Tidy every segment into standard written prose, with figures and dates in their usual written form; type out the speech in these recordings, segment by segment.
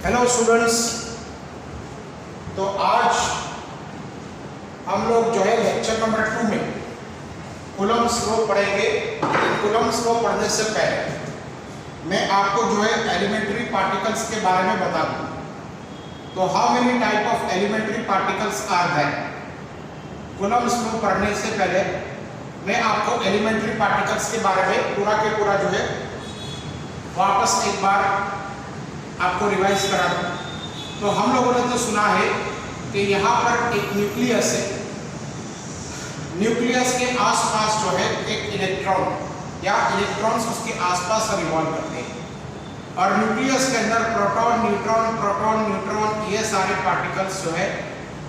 Hello students, तो आज हम लोग जो है लेक्चर नंबर 2 में कूलम्ब्स लॉ पढ़ेंगे। कूलम्ब्स लॉ पढ़ने से पहले मैं आपको जो है एलिमेंट्री पार्टिकल्स के बारे में बता दूं। तो how many type of elementary particles are there. Coulomb's law पढ़ने से पहले मैं आपको एलिमेंट्री पार्टिकल्स के बारे में पूरा के पूरा जो है वापस एक बार आपको रिवाइज करा दूं। तो हम लोगों ने तो सुना है कि यहाँ पर एक न्यूक्लियस है, न्यूक्लियस के आसपास जो है एक इलेक्ट्रॉन या इलेक्ट्रॉन्स उसके आसपास रिवॉल्व करते हैं और न्यूक्लियस के अंदर प्रोटॉन न्यूट्रॉन ये सारे पार्टिकल्स जो है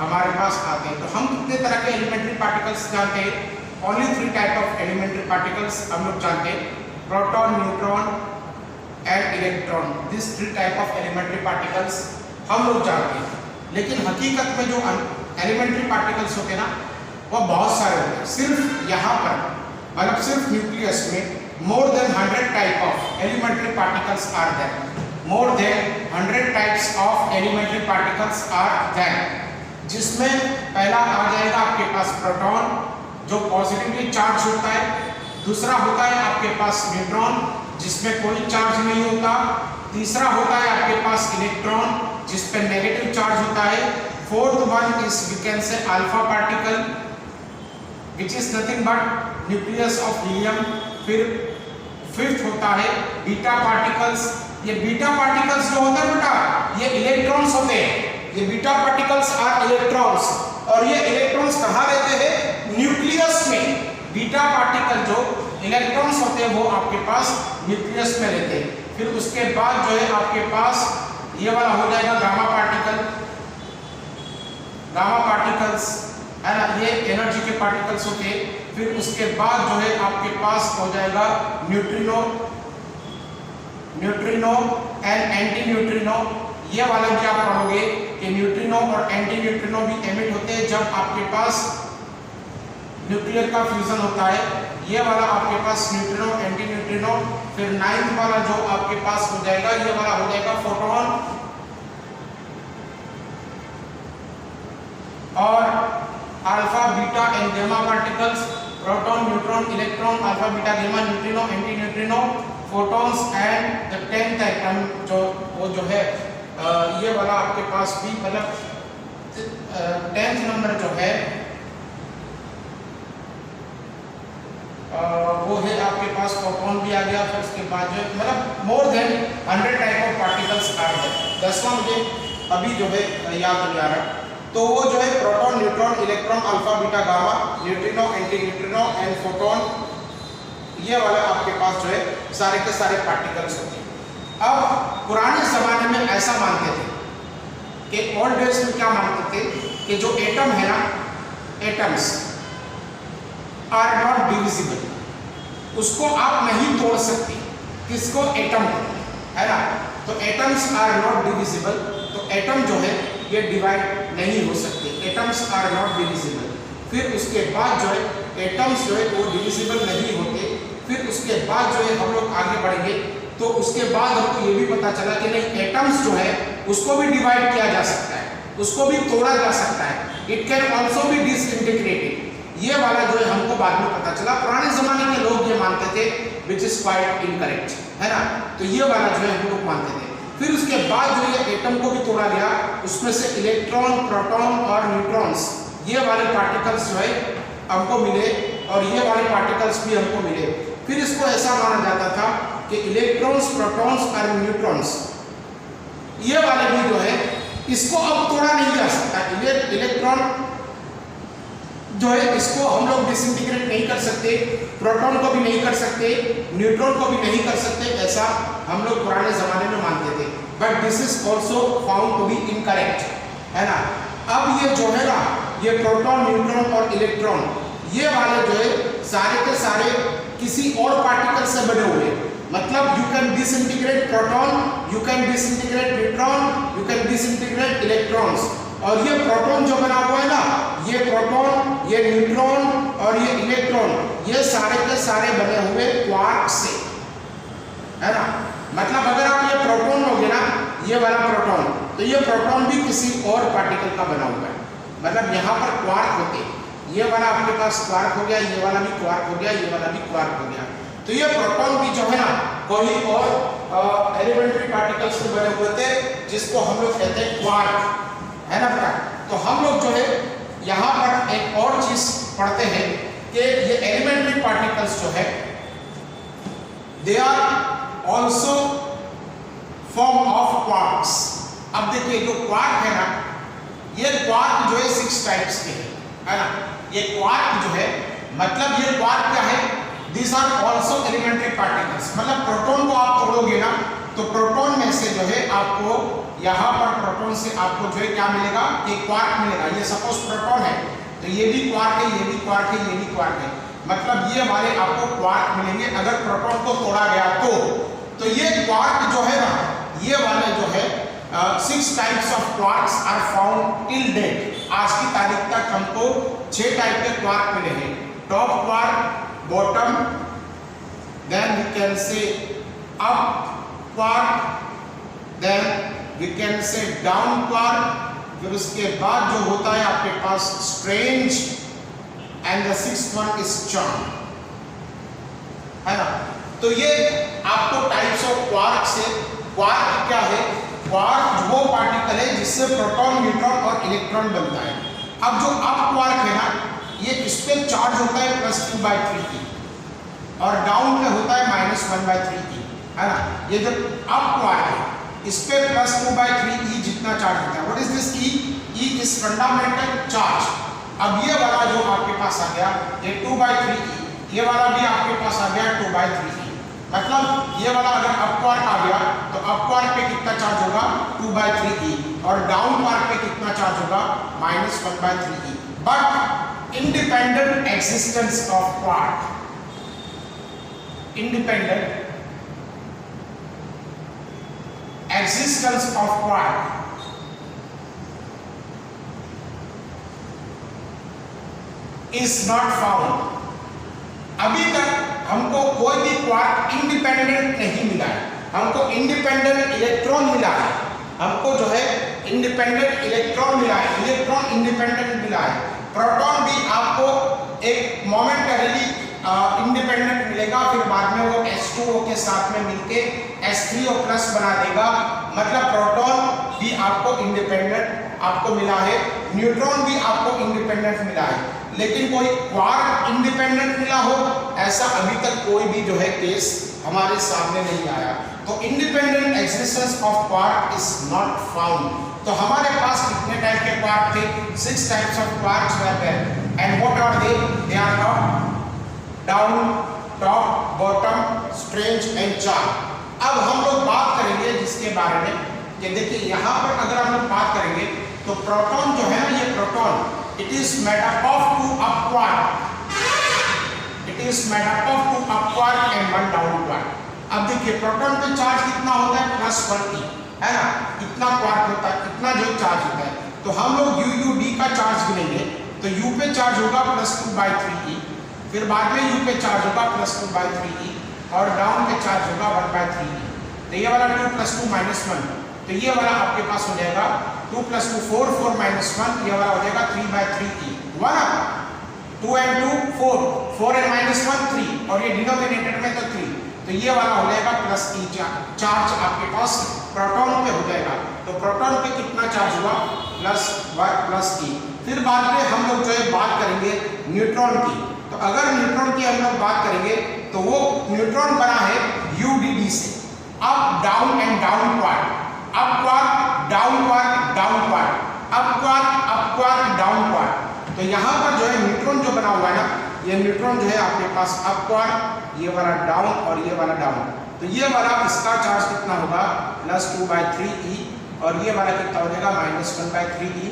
हमारे पास आते हैं। तो हम कितने तरह के एलिमेंट्री पार्टिकल्स जानते हैं? Only 3 type of elementary particles हम लोग जानते हैं, proton, neutron and electron. This 3 type of elementary particles हम लोग जानते हैं। लेकिन हकीकत में जो एलिमेंट्री पार्टिकल्स होते हैं ना, वो बहुत सारे होते हैं। सिर्फ यहाँ पर मतलब सिर्फ न्यूक्लियस में more than 100 type of elementary particles are there. More than 100 types of elementary particles are there, जिसमें पहला आ जाएगा आपके पास प्रोटॉन जो पॉजिटिवली चार्ज होता है। दूसरा होता है आपके पास न्यूट्रॉन जिसमें कोई चार्ज नहीं होता। तीसरा होता है आपके पास इलेक्ट्रॉन जिस पे नेगेटिव चार्ज होता है। Fourth one is we can say alpha particle which is nothing but nucleus of helium. फिर फिफ्थ होता है बीटा पार्टिकल्स। ये बीटा पार्टिकल्स जो होता है बेटा, ये इलेक्ट्रॉन्स होते हैं। ये बीटा पार्टिकल्स आर इलेक्ट्रॉन्स और ये इलेक्ट्रॉन्स कहाँ रहते हैं? न्यूक्लियस में। बीटा पार्टिकल जो इलेक्ट्रॉन्स होते हैं वो आपके पास न्यूक्लियस में रहते हैं। फिर उसके बाद जो है आपके पास ये वाला हो जाएगा गामा पार्टिकल। गामा पार्टिकल्स है ना, ये एनर्जी के पार्टिकल्स होते हैं। फिर उसके बाद जो है आपके पास हो जाएगा न्यूट्रिनो एंड एंटी न्यूट्रिनो। ये वाला भी आप पढ़ोगे कि न्यूट्रिनो और एंटी न्यूट्रिनो भी एमिट होते हैं जब आपके पास न्यूक्लियर का फ्यूजन होता है। ये वाला आपके पास न्यूट्रिनो एंटी न्यूट्रिनो। फिर 9th वाला जो आपके पास हो जाएगा, ये वाला हो जाएगा फोटोन और alpha beta and gamma particles. Proton neutron electron alpha beta gamma neutrino anti neutrino photons and the 10th item जो वो जो है ये वाला आपके पास भी मतलब 10th नंबर जो है वो है आपके पास फोटोन भी आ गया। फिर उसके बाद जो मतलब more than 100 type of particles आ गए। 10वां मुझे अभी जो है याद नहीं आ रहा। तो वो जो है proton neutron electron alpha beta gamma neutrino anti neutrino and photon, ये वाले आपके पास जो है सारे के सारे पार्टिकल्स होते हैं। अब पुराने जमाने में ऐसा मानते थे कि ओल्ड डेज में क्या मानते थे कि जो एटम है ना, एटम्स आर नॉट डिविजिबल, उसको आप नहीं तोड़ सकते। किसको? एटम को, है ना। तो एटम्स आर नॉट डिविजिबल, तो एटम जो है ये डिवाइड नहीं हो सकते। Atoms are not divisible. फिर उसके बाद जो है एटम्स जो है वो डिविजिबल नहीं होते। फिर उसके बाद जो है हम लोग आगे बढ़ेंगे तो उसके बाद हमको ये भी पता चला कि नहीं, एटम्स जो है उसको भी डिवाइड किया जा सकता है, उसको भी तोड़ा जा सकता है। It can also be disintegrated. ये वाला जो है हमको बाद में पता चला। पुराने जमाने के लोग ये मानते थे विच इज क्वाइट इनकरेक्ट, है ना। तो ये वाला जो है हम लोग मानते थे। फिर उसके बाद जो ये एटम को भी तोड़ा गया, उसमें से इलेक्ट्रॉन प्रोटॉन और न्यूट्रॉन्स ये वाले पार्टिकल्स जो है हमको मिले और ये वाले पार्टिकल्स भी हमको मिले। फिर इसको ऐसा माना जाता था कि इलेक्ट्रॉन्स प्रोटॉन्स और न्यूट्रॉन्स ये वाले भी जो है इसको अब तोड़ा नहीं जा सकता। इलेक्ट्रॉन जो है इसको हम लोग डिसइंटीग्रेट नहीं कर सकते, प्रोटॉन को भी नहीं कर सकते, न्यूट्रॉन को भी नहीं कर सकते, ऐसा हम लोग पुराने जमाने में मानते थे। But this is also found to be incorrect, है ना। अब ये जो है ना, ये प्रोटॉन न्यूट्रॉन और इलेक्ट्रॉन ये वाले जो है सारे के सारे किसी और पार्टिकल से बने हुए। मतलब you can disintegrate proton, you can disintegrate neutron, you can disintegrate electrons. और ये प्रोटॉन जो बना हुआ है ना, ये प्रोटॉन, ये न्यूट्रॉन और ये इलेक्ट्रॉन, ये सारे के सारे बने हुए क्वार्क से, है ना। मतलब अगर आप ये प्रोटॉन लोगे ना, ये वाला प्रोटॉन, तो ये प्रोटॉन भी किसी और पार्टिकल का बना हुआ है। मतलब यहाँ पर क्वार्क होते, ये वाला आपके पास क्वार्क हो गया, ये वाला भी क्वार्क हो गया, ये वाला भी क्वार्क हो गया। तो ये प्रोटॉन भी जो है ना कोई और एलिमेंट्री पार्टिकल्स से बने हुए थे जिसको हम लोग कहते हैं क्वार्क, है ना बेटा। तो हम लोग जो है यहाँ पर एक और चीज पढ़ते हैं कि ये एलिमेंट्री पार्टिकल्स जो है they are also form of quarks. अब देखिए जो क्वार्क है ना, ये क्वार्क जो है 6 टाइप्स के है ना। ये क्वार्क जो है मतलब ये क्वार्क क्या है, These are also elementary particles। मतलब प्रोटॉन को आप तोड़ोगे ना तो प्रोटॉन में से जो है आपको यहाँ पर प्रोटॉन से आपको जो है क्या मिलेगा, एक क्वार्क मिलेगा। ये सपोज प्रोटॉन है तो ये भी क्वार्क है, ये भी क्वार्क है, ये भी क्वार्क है। मतलब ये वाले आपको क्वार्क मिलेंगे अगर प्रोटॉन को तोड़ा गया तो ये क्वार्क जो है ना, ये वाले जो है 6 types of quarks are found till date. आज की तारीख तक हमको 6 टाइप के क्वार्क मिले हैं। Top quark, bottom, then we can say up quark, then we can say down quark, फिर उसके बाद जो होता है आपके पास strange, and the 6th one is charm, है ना। तो ये आपको टाइप्स ऑफ क्वार्क से, क्वार्क क्या है, क्वार्क वो पार्टिकल है जिससे प्रोटॉन, न्यूट्रॉन और इलेक्ट्रॉन बनता है। अब जो अप क्वार्क है ना, ये इस पे चार्ज होता है +2/3e और डाउन पे होता है -1/3e, है ना। ये जो अप क्वार्क है इस पे +2/3e जितना चार्ज होता है। What is this e? e is fundamental charge. अब ये वाला जो आपके पास आ गया ये 2/3e, ये वाला भी आपके पास आ गया 2/3e। मतलब ये वाला अगर अप क्वार्क आ गया तो अप क्वार्क पे कितना चार्ज होगा 2/3e और डाउन क्वार्क पे कितना चार्ज होगा -1/3e। But independent existence of quark, independent existence of quark is not found। अभी तक हमको कोई भी क्वार्क इंडिपेंडेंट नहीं मिला है। हमको इंडिपेंडेंट इलेक्ट्रॉन मिला है, हमको जो है इंडिपेंडेंट इलेक्ट्रॉन मिला है, इलेक्ट्रॉन इंडिपेंडेंट मिला है। प्रोटॉन भी आपको एक मोमेंटरीली इंडिपेंडेंट मिलेगा, फिर बाद में वो H2O के साथ में मिलके H3O+ बना देगा। मतलब प्रोटॉन भी आपको इंडिपेंडेंट आपको मिला है, न्यूट्रॉन भी आपको इंडिपेंडेंट मिला है। लेकिन कोई क्वार्क इंडिपेंडेंट मिला हो ऐसा अभी तक कोई भी जो है केस हमारे सामने नहीं आया। तो independent existence of quark is not found. तो हमारे पास कितने टाइप के क्वार्क थे? 6 types of quarks were there and what are they? They are down, top, bottom, strange and charm. अब हम लोग बात करेंगे जिसके बारे में कि देखिए यहाँ पर अगर हम लोग बात करेंगे तो प्रोटॉन जो है ना, ये proton it is made up of 2 up quark, it is made up of 2 up quark and 1 down quark. अब देखिए प्रोटॉन पे चार्ज कितना होता है +1e, है ना। कितना क्वार्क होता है, कितना जो चार्ज होता है। तो हम लोग UUD का चार्ज गिनेंगे तो U पे चार्ज होगा +2/3e, फिर बाद में U पे चार्ज होगा +2/3e और डाउन पे चार्ज होगा 1/3e। तो ये वाला 2 + 2 -1, तो ये वाला आपके पास हो जाएगा 2 + 2 4, 4 - 1, ये वाला हो जाएगा 3/3e। 1 2 and 2 4, 4 and -1 3 और ये डिनोमिनेटर में तो 3, तो ये वाला हो जाएगा +e चार्ज आपके पास प्रोटॉन पे हो जाएगा। तो प्रोटॉन पे कितना चार्ज हुआ +1 +e। फिर बाद में हम लोग जो है बात करेंगे न्यूट्रॉन की। तो अगर न्यूट्रॉन की हम लोग बात करेंगे तो वो न्यूट्रॉन बना है UDD से, up down and down quark, up quark down quark down quark, up quark down quark. तो यहाँ पर जो है न्यूट्रॉन जो बना हुआ है ना, ये न्यूट्रॉन जो है आपके पास अप क्वार्क, ये वाला डाउन और ये वाला डाउन। तो ये वाला इसका चार्ज कितना होगा +2/3e और ये वाला कितना हो जाएगा -1/3e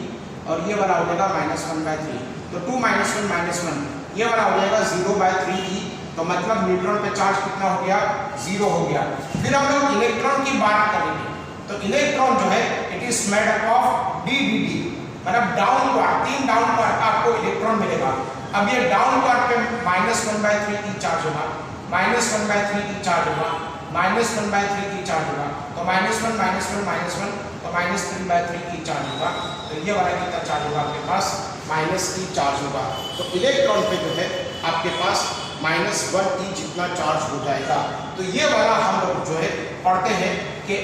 और ये वाला हो जाएगा -1/3। तो 2 - 1 - 1 ये वाला हो जाएगा 0/3e। तो मतलब न्यूट्रॉन पे चार्ज कितना हो गया 0 हो गया। फिर हम लोग इलेक्ट्रॉन की बात करेंगे तो इलेक्ट्रॉन जो है it is made up of DDD, मतलब डाउन क्वार्क, 3 डाउन क्वार्क का आपको इलेक्ट्रॉन मिलेगा। अब ये डाउन क्वार्क पे -1/3e चार्ज होगा, -1/3e चार्ज होगा, -1/3 की चार्ज होगा, तो -1 -1 तो -3/3 की चार्ज होगा। तो ये वाला कितना चार्ज होगा आपके पास, -e चार्ज होगा। तो इलेक्ट्रॉन पे जो है आपके पास -1e जितना चार्ज हो जाएगा। तो ये वाला हम लोग जो है पढ़ते हैं कि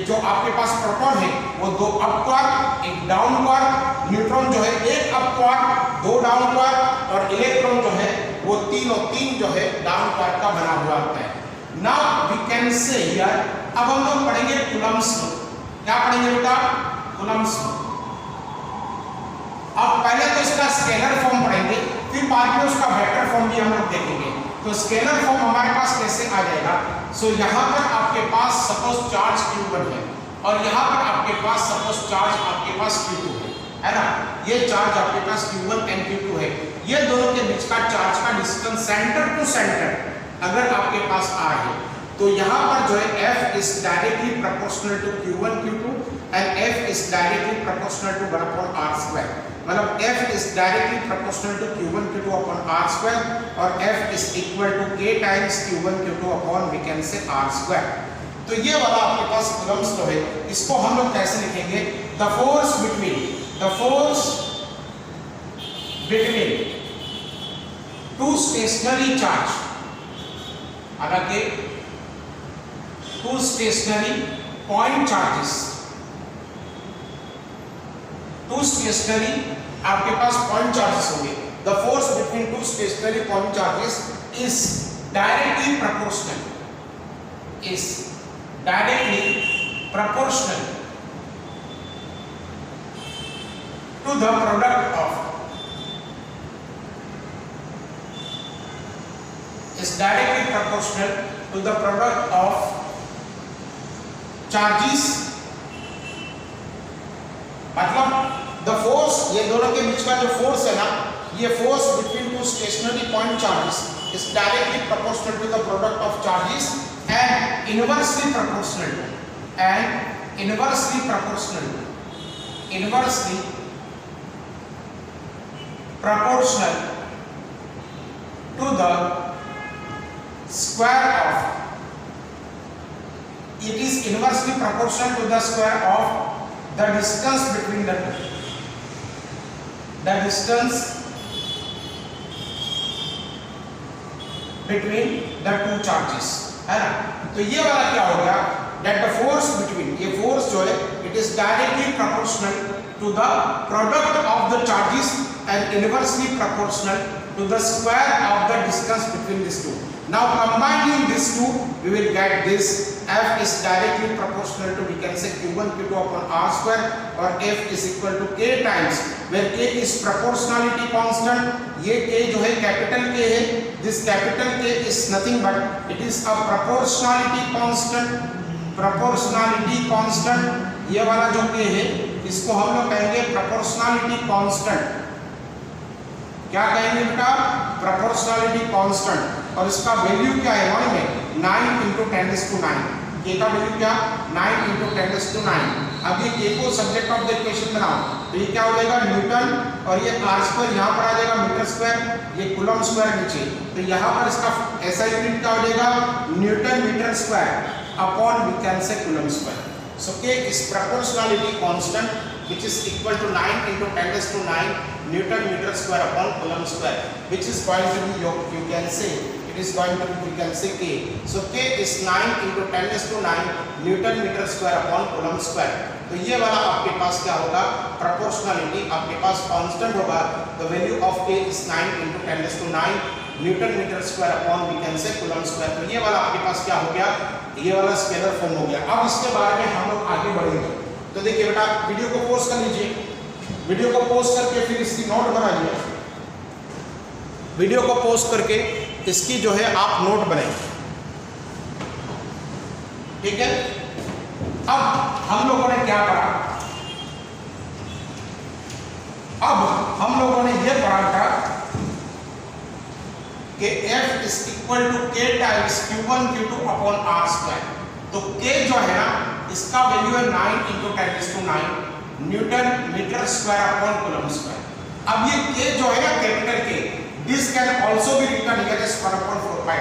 जो आपके पास प्रोटॉन है वो 2 अपवर्ड एक डाउनवर्ड, न्यूट्रॉन जो है 1 अपवर्ड 2 डाउनवर्ड, और इलेक्ट्रॉन जो है वो 3 जो है डाउनवर्ड का बना हुआ होता है। Now we can say here, अब हम लोग पढ़ेंगे कूलम्ब्स लॉ। क्या पढ़ेंगे बेटा, कूलम्ब्स लॉ। अब पहले तो इसका स्केलर फॉर्म पढ़ेंगे, फिर बाद में उसका वेक्टर फॉर्म भी हम लोग देखेंगे। तो स्केलर फॉर्म हमारे पास कैसे आ जाएगा, सो यहाँ पर आपके पास सपोज चार्ज Q1 है और यहाँ पर आपके पास सपोज चार्ज आपके पास Q2 है ना। ये चार्ज आपके पास Q1 एंड Q2 है। ये दोनों के बीच का चार्ज का डिस्टेंस सेंटर टू सेंटर अगर आपके पास R है, तो यहाँ पर जो है F is directly proportional to Q1 Q2 and F is directly proportional to 1/r²। मतलब F is directly proportional to Q1 Q2 upon r², और F is equal to K times Q1 Q2 upon we can say r²। तो ये वाला आपके पास Coulomb's law है। इसको हम लोग कैसे लिखेंगे, the force between two stationary charge, हालांकि two stationary point charges, two stationary आपके पास पॉइंट चार्जेस होंगे। The force between two stationary point charges is directly proportional to the product of charges. मतलब द फोर्स, ये दोनों के बीच का जो फोर्स है ना, ये force between two stationary point charges is directly proportional to the product of charges and inversely proportional to the square of, it is inversely proportional to the square of the distance between the two, the distance between the two charges, है ना। तो ये वाला क्या हो गया, that the force between, ये force जो है it is directly proportional to the product of the charges and inversely proportional to the square of the distance between these two. Now combining these two, we will get this F is directly proportional to, we can say Q1 Q2 upon r², or F is equal to K times, where K is proportionality constant. ये K जो है capital K है, this capital K is nothing but it is a proportionality constant, ये वाला जो K है इसको हम लोग कहेंगे proportionality constant। क्या कहेंगे बेटा, प्रोपोर्शनलिटी कांस्टेंट, और इसका वैल्यू क्या है 1 में 9 × 10⁹। के का वैल्यू क्या, 9 × 10⁹। अब ये के को सब्जेक्ट ऑफ द इक्वेशन बनाओ, तो ये क्या हो जाएगा न्यूटन, और ये r² यहाँ पर आ जाएगा मीटर², ये कूलम्ब² नीचे, तो यहाँ पर इसका ऐसा यूनिट क्या हो जाएगा newton metre upon we can say coulomb. So K is proportionality constant which is equal to 9 × 10⁹ Newton meter² upon Coulomb², which is going to be you can say it is going to be, we can say K. So K is 9 × 10⁹ Newton meter² upon Coulomb²। तो ये वाला आपके पास क्या होगा, proportionality आपके पास constant होगा। The value of K is 9 × 10⁹ Newton meter² upon we can say Coulomb²। तो ये वाला आपके पास क्या हो गया, ये वाला स्केलर फॉर्म हो गया। अब इसके बारे में हम लोग आगे बढ़ेंगे। तो देखिए बेटा, वीडियो को पॉज कर लीजिए, वीडियो को पॉज करके फिर इसकी नोट बनाइए, वीडियो को पॉज करके इसकी जो है आप नोट बनाइए, ठीक है। अब हम लोगों ने क्या पढ़ा, अब हम लोगों ने ये पढ़ा था कि F is equal to K times Q1 Q2 upon r²। तो K जो है ना, इसका वैल्यू है 9 × 10⁹ न्यूटन मीटर² अपॉन कूलम्ब²। अब ये K जो है ना capital K, this can also be written here as 1/4πε।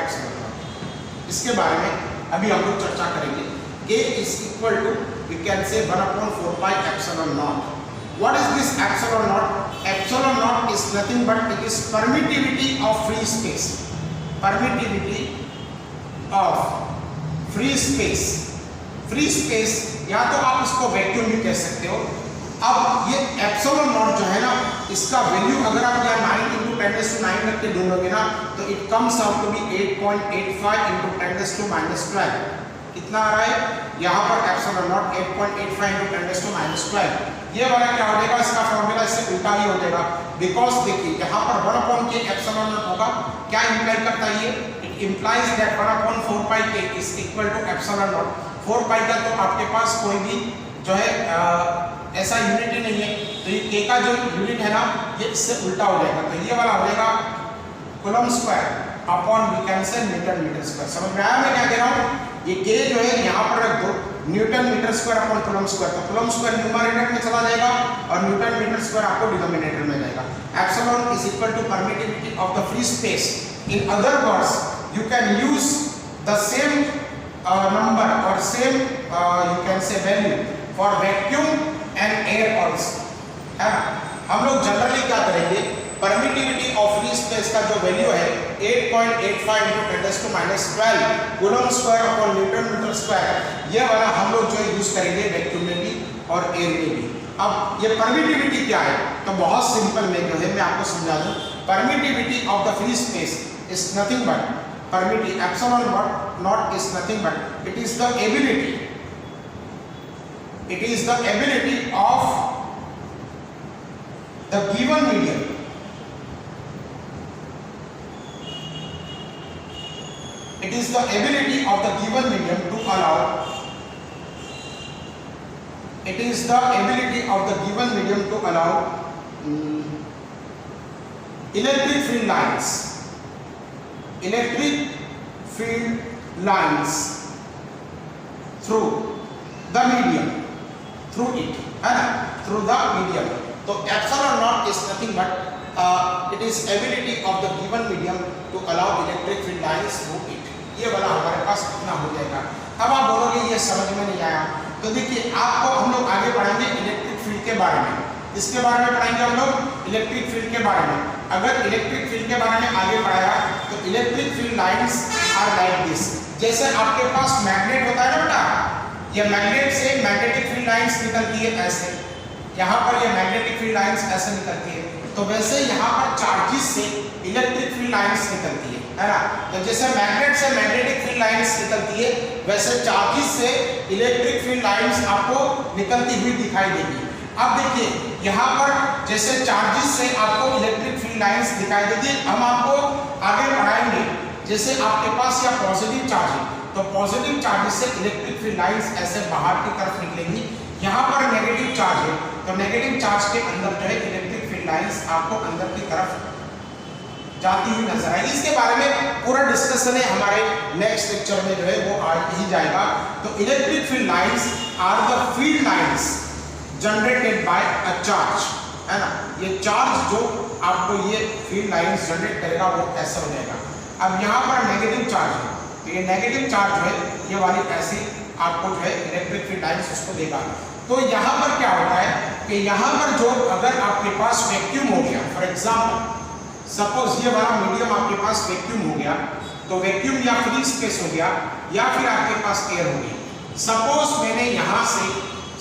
इसके बारे में अभी हम लोग चर्चा करेंगे। K is equal to we can say 1/4 pi epsilon naught. What is this epsilon naught? Epsilon naught is nothing but it is permittivity of free space. Permittivity of free space. Free space या तो आप इसको vacuum भी कह सकते हो। अब ये एप्सिलॉन नॉट जो है ना, इसका वैल्यू अगर आप यहाँ 9 × 10⁹ रख के ढूंढोगे ना तो it comes out to be 8.85 × 10⁻12। कितना आ रहा है यहाँ पर एप्सिलॉन नॉट 8.85 × 10⁻12। ये वाला क्या हो जाएगा, इसका फॉर्मूला इससे उल्टा ही हो जाएगा। बिकॉज देखिए यहाँ पर 1/k एप्सिलॉन नॉट होगा, क्या इंप्लाई करता है ये? It implies that 1/4 pi k is equal to epsilon naught. 4 pi का तो आपके पास कोई भी जो है ऐसा यूनिट ही नहीं है, तो ये k का जो यूनिट है ना ये इससे उल्टा हो जाएगा। तो ये वाला हो जाएगा coulomb square upon we can say newton metre square. समझ में आया मैं क्या कह रहा हूँ? ये k जो है यहाँ पर रख दो, newton metre square upon coulomb square. तो कूलम स्क्वायर न्यूमरेटर में चला जाएगा और न्यूटन मीटर स्क्वायर आपको डिनोमिनेटर में जाएगा। Epsilon is equal to permittivity of the free space. In other words you can use the same number or same you can say value for vacuum and air also, है ना? हम लोग generally क्या करेंगे, permittivity of free space का जो value है 8.85 × 10⁻12 coulomb square upon newton metre square, ये वाला हम लोग जो यूज करेंगे वैक्यूम में भी और एयर में भी। अब ये परमिटिविटी क्या है, तो बहुत सिंपल में जो है मैं आपको समझा दूं। Permittivity of the free space is nothing but permittivity epsilon naught is nothing but it is the ability of the given medium to allow electric field lines through the medium, through it, है ना, through the medium। तो epsilon naught is nothing but it is ability of the given medium to allow electric field lines through it। ये वाला हमारे पास कितना हो जाएगा। अब आप बोलोगे ये समझ में नहीं आया, तो देखिए आपको हम लोग आगे बढ़ाएंगे इलेक्ट्रिक फील्ड के बारे में। इसके बारे में पढ़ाएंगे हम लोग इलेक्ट्रिक फील्ड के बारे में। अगर इलेक्ट्रिक फील्ड के बारे में आगे बढ़ाया तो electric field lines are like this. जैसे आपके पास मैग्नेट होता है ना बेटा, ये मैग्नेट से मैग्नेटिक फील्ड लाइंस निकलती है ऐसे, यहाँ पर ये मैग्नेटिक फील्ड लाइंस ऐसे निकलती है, तो वैसे यहाँ पर चार्जेस से इलेक्ट्रिक फील्ड लाइंस निकलती है ना। तो जैसे मैग्नेट से मैग्नेटिक फील्ड लाइंस निकलती है वैसे चार्जेस से इलेक्ट्रिक फील्ड लाइंस आपको निकलती हुई दिखाई देगी। अब देखिए यहाँ पर जैसे चार्जेस से आपको इलेक्ट्रिक फील्ड लाइंस दिखाई देती है, हम आपको आगे बढ़ाएंगे। जैसे आपके पास या पॉजिटिव चार्ज है तो पॉजिटिव चार्जेस से इलेक्ट्रिक फील्ड लाइंस ऐसे बाहर की तरफ निकलेंगी। यहाँ पर नेगेटिव चार्ज है तो नेगेटिव चार्ज के अंदर जो है इलेक्ट्रिक फील्ड लाइंस आपको अंदर की तरफ जाती हुई नजर आएगी। इसके बारे में पूरा डिस्कशन है हमारे नेक्स्ट लेक्चर में जो है वो आ ही जाएगा। तो electric field lines are the field lines generated by a charge, है ना। ये चार्ज जो आपको ये फील्ड लाइंस जनरेट करेगा वो ऐसा हो जाएगा। अब यहाँ पर नेगेटिव चार्ज है तो ये नेगेटिव चार्ज जो है ये वाली ऐसी आपको जो है इलेक्ट्रिक फील्ड लाइंस उसको देगा। तो यहाँ पर क्या होता है कि यहाँ पर जो अगर आपके पास वैक्यूम हो गया, फॉर एग्जाम्पल सपोज ये वाला मीडियम आपके पास वैक्यूम हो गया, तो वैक्यूम या फ्री स्पेस हो गया या फिर आपके पास एयर हो गई। सपोज मैंने यहाँ से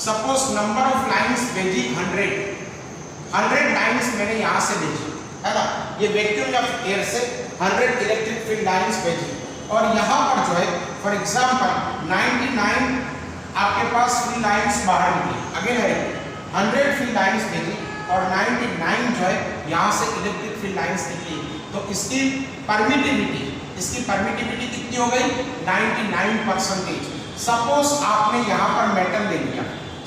सपोज नंबर ऑफ लाइंस भेजी 100 लाइंस मैंने यहाँ से भेजी, है ना। ये वैक्यूम या एयर से 100 इलेक्ट्रिक फील्ड लाइंस भेजी और यहाँ पर जो है फॉर एग्जांपल 99 आपके पास फील्ड लाइंस बाहर निकली। अगेन है 100 फील्ड लाइंस भेजी और 99 जो है यहाँ से इलेक्ट्रिक फील्ड लाइंस निकली। तो इसकी परमिटिविटी कितनी हो गई? 99%। सपोज आपने यहाँ पर मेटल ले लिया,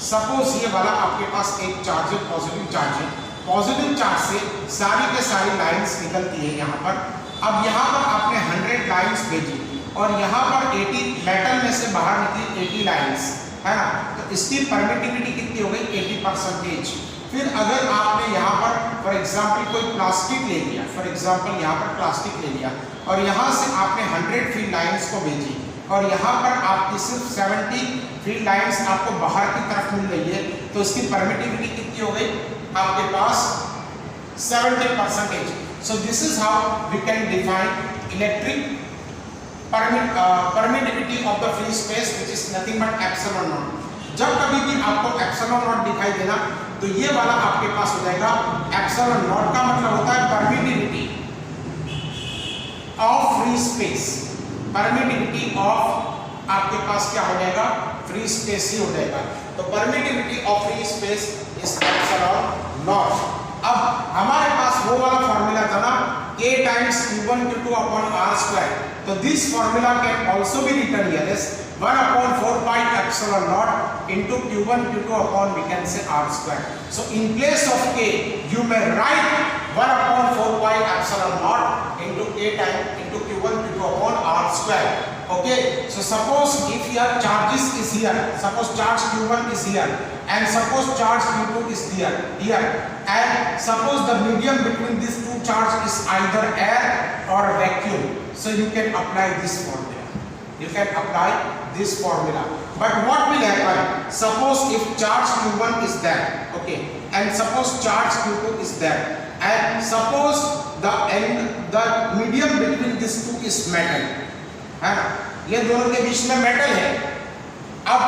सपोज ये वाला आपके पास एक चार्ज है, पॉजिटिव चार्ज है, पॉजिटिव चार्ज से सारी के सारी लाइंस निकलती है यहाँ पर। अब यहाँ पर आपने 100 लाइंस भेजी और यहाँ पर 80 मेटल में से बाहर निकली 80 लाइंस, है ना। तो इसकी परमिटिविटी कितनी हो गई? 80%। फिर अगर आपने यहाँ पर फॉर एग्जाम्पल कोई प्लास्टिक ले लिया, फॉर एग्जाम्पल यहाँ पर प्लास्टिक ले लिया और यहाँ से आपने 100 फील्ड लाइंस को भेजी, और यहाँ पर आपकी सिर्फ 70 फील्ड लाइंस आपको बाहर की तरफ मिल रही है, तो इसकी परमिटिविटी कितनी हो गई आपके पास 70%. So this is how we can define electric permittivity of the free space, which is nothing but epsilon naught. जब कभी भी आपको epsilon naught दिखाई देना तो ये वाला आपके पास हो जाएगा epsilon naught का मतलब होता है permittivity of free space. permittivity of आपके पास क्या हो जाएगा free space ही हो जाएगा. तो permittivity of free space is epsilon naught. अब हमारे पास वो वाला फॉर्मूला था ना k times q1 q2 upon r square. तो this formula can also be written here as 1 upon 4 pi epsilon naught into q1 q2 upon we can say r square. So in place of k you may write 1 upon 4 pi epsilon naught into k times into q1 q2 upon r square. Okay, so suppose if your charges is here, suppose charge q1 is here and suppose charge q2 is here and suppose the medium between these two charges is either air or vacuum, so you can apply this formula. You can apply this formula. But what will happen? Suppose if charge q1 is there, okay, and suppose charge q2 is there, and suppose the medium between these two is metal, है ना, ये दोनों के बीच में metal है. अब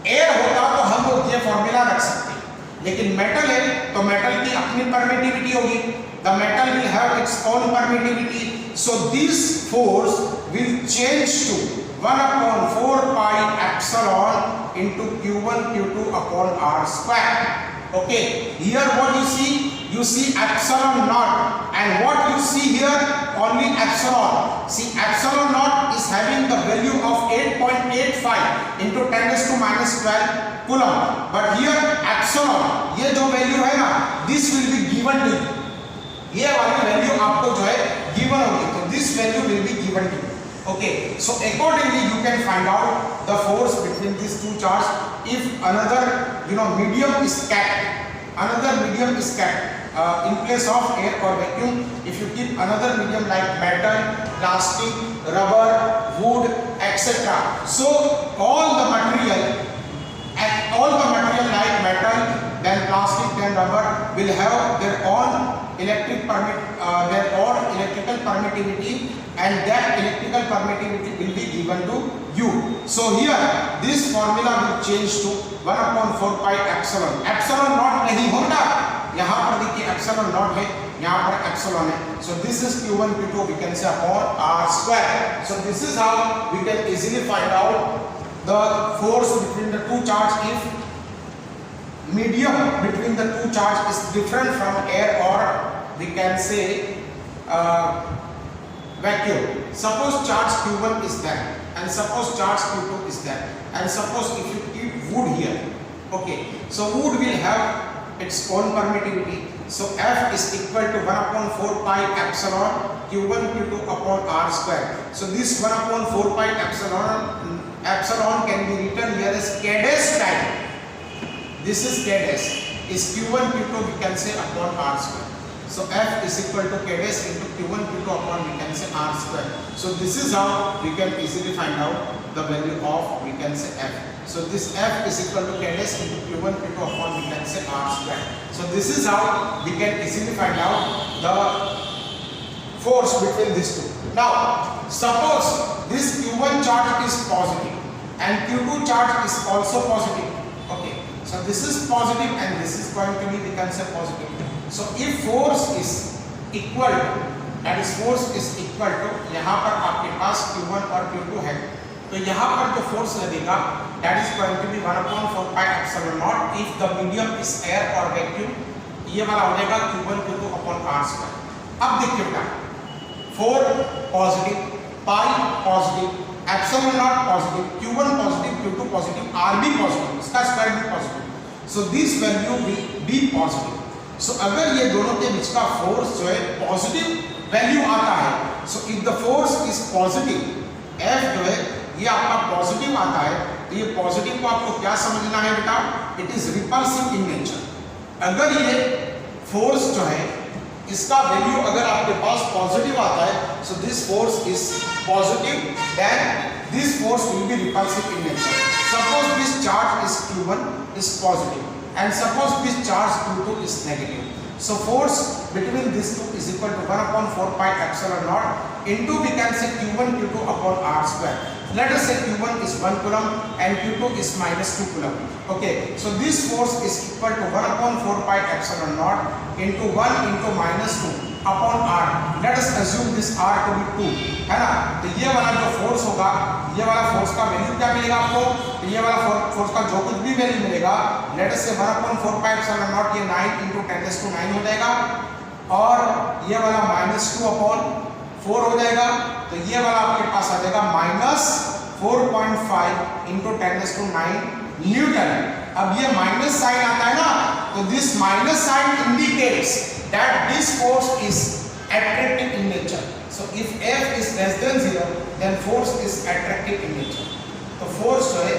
air होता तो हम लोग ये फॉर्मूला रख सकते, लेकिन मेटल है तो मेटल की अपनी परमिटिविटी होगी. The metal will have its own permittivity, so this force will change to 1 upon 4 pi epsilon into q1 q2 upon r square. Okay, here what you see epsilon naught, and what you see here only epsilon. See, epsilon naught is having the value of 8.85 into 10 raised to minus 12 coulomb, but here epsilon ये जो value है ना, this will be given to you. ये वाली value आपको जो है given होगी, तो this value will be given to you. Okay, so accordingly you can find out the force between this two charge if another medium is kept in place of air or vacuum. If you keep another medium like metal, plastic, rubber, wood, etc. So all the material like metal, then plastic, then rubber will have their own electrical permittivity, and that electrical permittivity will be given to you. So here this formula will change to 1 upon 4 pi epsilon. Epsilon naught नहीं होता, यहाँ पर देखिए epsilon naught है, यहाँ पर epsilon है. So this is q1 q2 we can say upon r square. So this is how we can easily find out the force between the two charge if medium between the two charge is different from air or we can say vacuum. Suppose charge q1 is there and suppose charge q2 is there, and suppose if you keep wood here, okay, so wood will have its own permittivity. So F is equal to 1 upon 4 pi epsilon q1 q2 upon r square. So this 1 upon 4 pi epsilon can be written here as k dash time. This is k dash, is q1 q2 we can say upon r square. So F is equal to k dash into q1 q2 upon we can say r square. So this is how we can easily find out the value of we can say F. So this F is equal to k dash into q1 q2 upon we can say r square. So this is how we can easily find out the force between these two. Now suppose this q1 charge is positive and q2 charge is also positive. Okay, so this is positive and this is going to be we can say positive. So if force is equal to, that is force is equal to, यहाँ पर आपके पास q1 और q2 है, तो यहाँ पर जो force लगेगा that is going to be 1 upon 4 pi epsilon naught if the medium is air or vacuum. ये वाला हो जाएगा q1 q2 upon r square. अब देखिए बेटा, 4 positive, pi positive, epsilon naught positive, q1 positive, q2 positive, r भी positive, इसका square भी positive. So this value will be positive. So अगर ये दोनों के बीच का फोर्स जो है पॉजिटिव वैल्यू आता है, so if the force is positive, F जो है ये आपका पॉजिटिव आता है, तो ये पॉजिटिव को आपको क्या समझना है बेटा, it is repulsive in nature. अगर ये फोर्स जो है इसका वैल्यू अगर आपके पास पॉजिटिव आता है, so this force is positive, then this force will be repulsive in nature. Suppose this charge is Q1 is positive and suppose this charge Q2 is negative. So force between these two is equal to 1 upon 4 pi epsilon naught into, we can say, Q1 Q2 upon R square. Let us say Q1 is 1 coulomb and Q2 is minus 2 coulomb. Okay, so this force is equal to 1 upon 4 pi epsilon naught into 1 into minus 2 upon R. Let us assume this R to be 2, है ना? तो ये वाला जो force होगा, ये वाला force का वैल्यू क्या मिलेगा आपको? तो ये वाला फोर्स का जो कुछ भी वैल्यू मिलेगा, लेट अस से 1 upon 4 pi epsilon naught, ये 9 into 10 raised to 9 हो जाएगा और ये वाला minus 2 upon 4 हो जाएगा, तो ये वाला आपके पास आ जाएगा minus 4.5 into 10 raised to 9 न्यूटन। अब ये माइनस साइन आता है ना, तो this minus sign indicates that this force is attractive in nature. So if F is less than 0, then force is attractive in nature. तो force जो है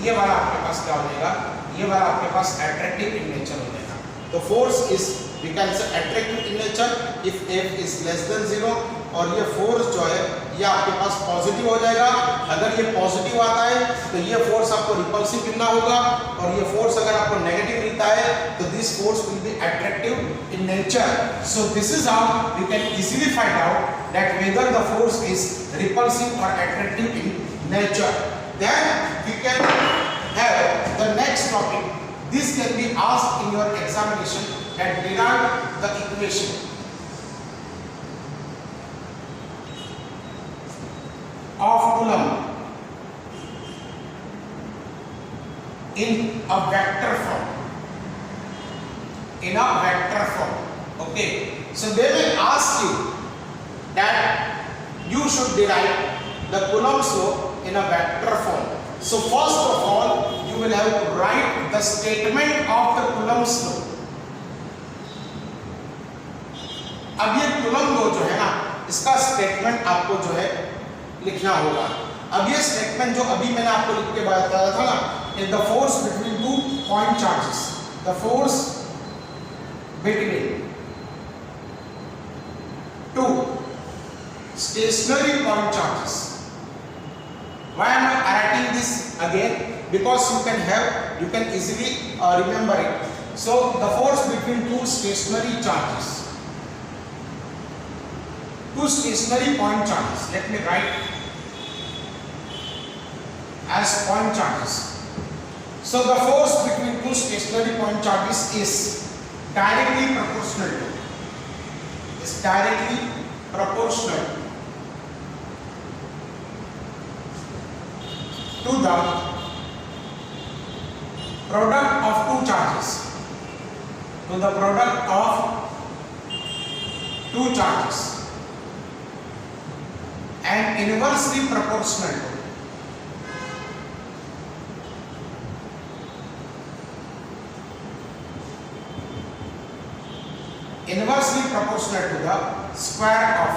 ये वाला आपके पास क्या हो जाएगा, ये वाला आपके पास attractive in nature हो जाएगा। तो force is, we can say, attractive in nature if F is less than 0, और ये फोर्स जो है ये आपके पास पॉजिटिव हो जाएगा। अगर ये पॉजिटिव आता है तो ये फोर्स आपको रिपल्सिव मिलना होगा, और ये फोर्स अगर आपको नेगेटिव मिलता है तो this force will be attractive in nature. So this is how we can easily find out that whether the force is repulsive और attractive in nature. Then we can have the next topic, this can be asked in your examination, that derive the equation of Coulomb in a vector form. In a vector form. Okay. So they will ask you that you should derive the Coulomb's law in a vector form. So first of all, you will have to write the statement of the Coulomb's law. अब ये Coulomb law जो है ना, इसका statement आपको जो है लिखना होगा। अब ये स्टेटमेंट जो अभी मैंने आपको लिख के बताया था ना, is the force between two point charges, the force between to stationary point charges. Why am I writing this again? Because you can easily remember it. So the force between two stationary charges, two stationary point charges, let me write as point charges. So the force between two stationary point charges is directly proportional to the product of two charges, and inversely proportional to the square of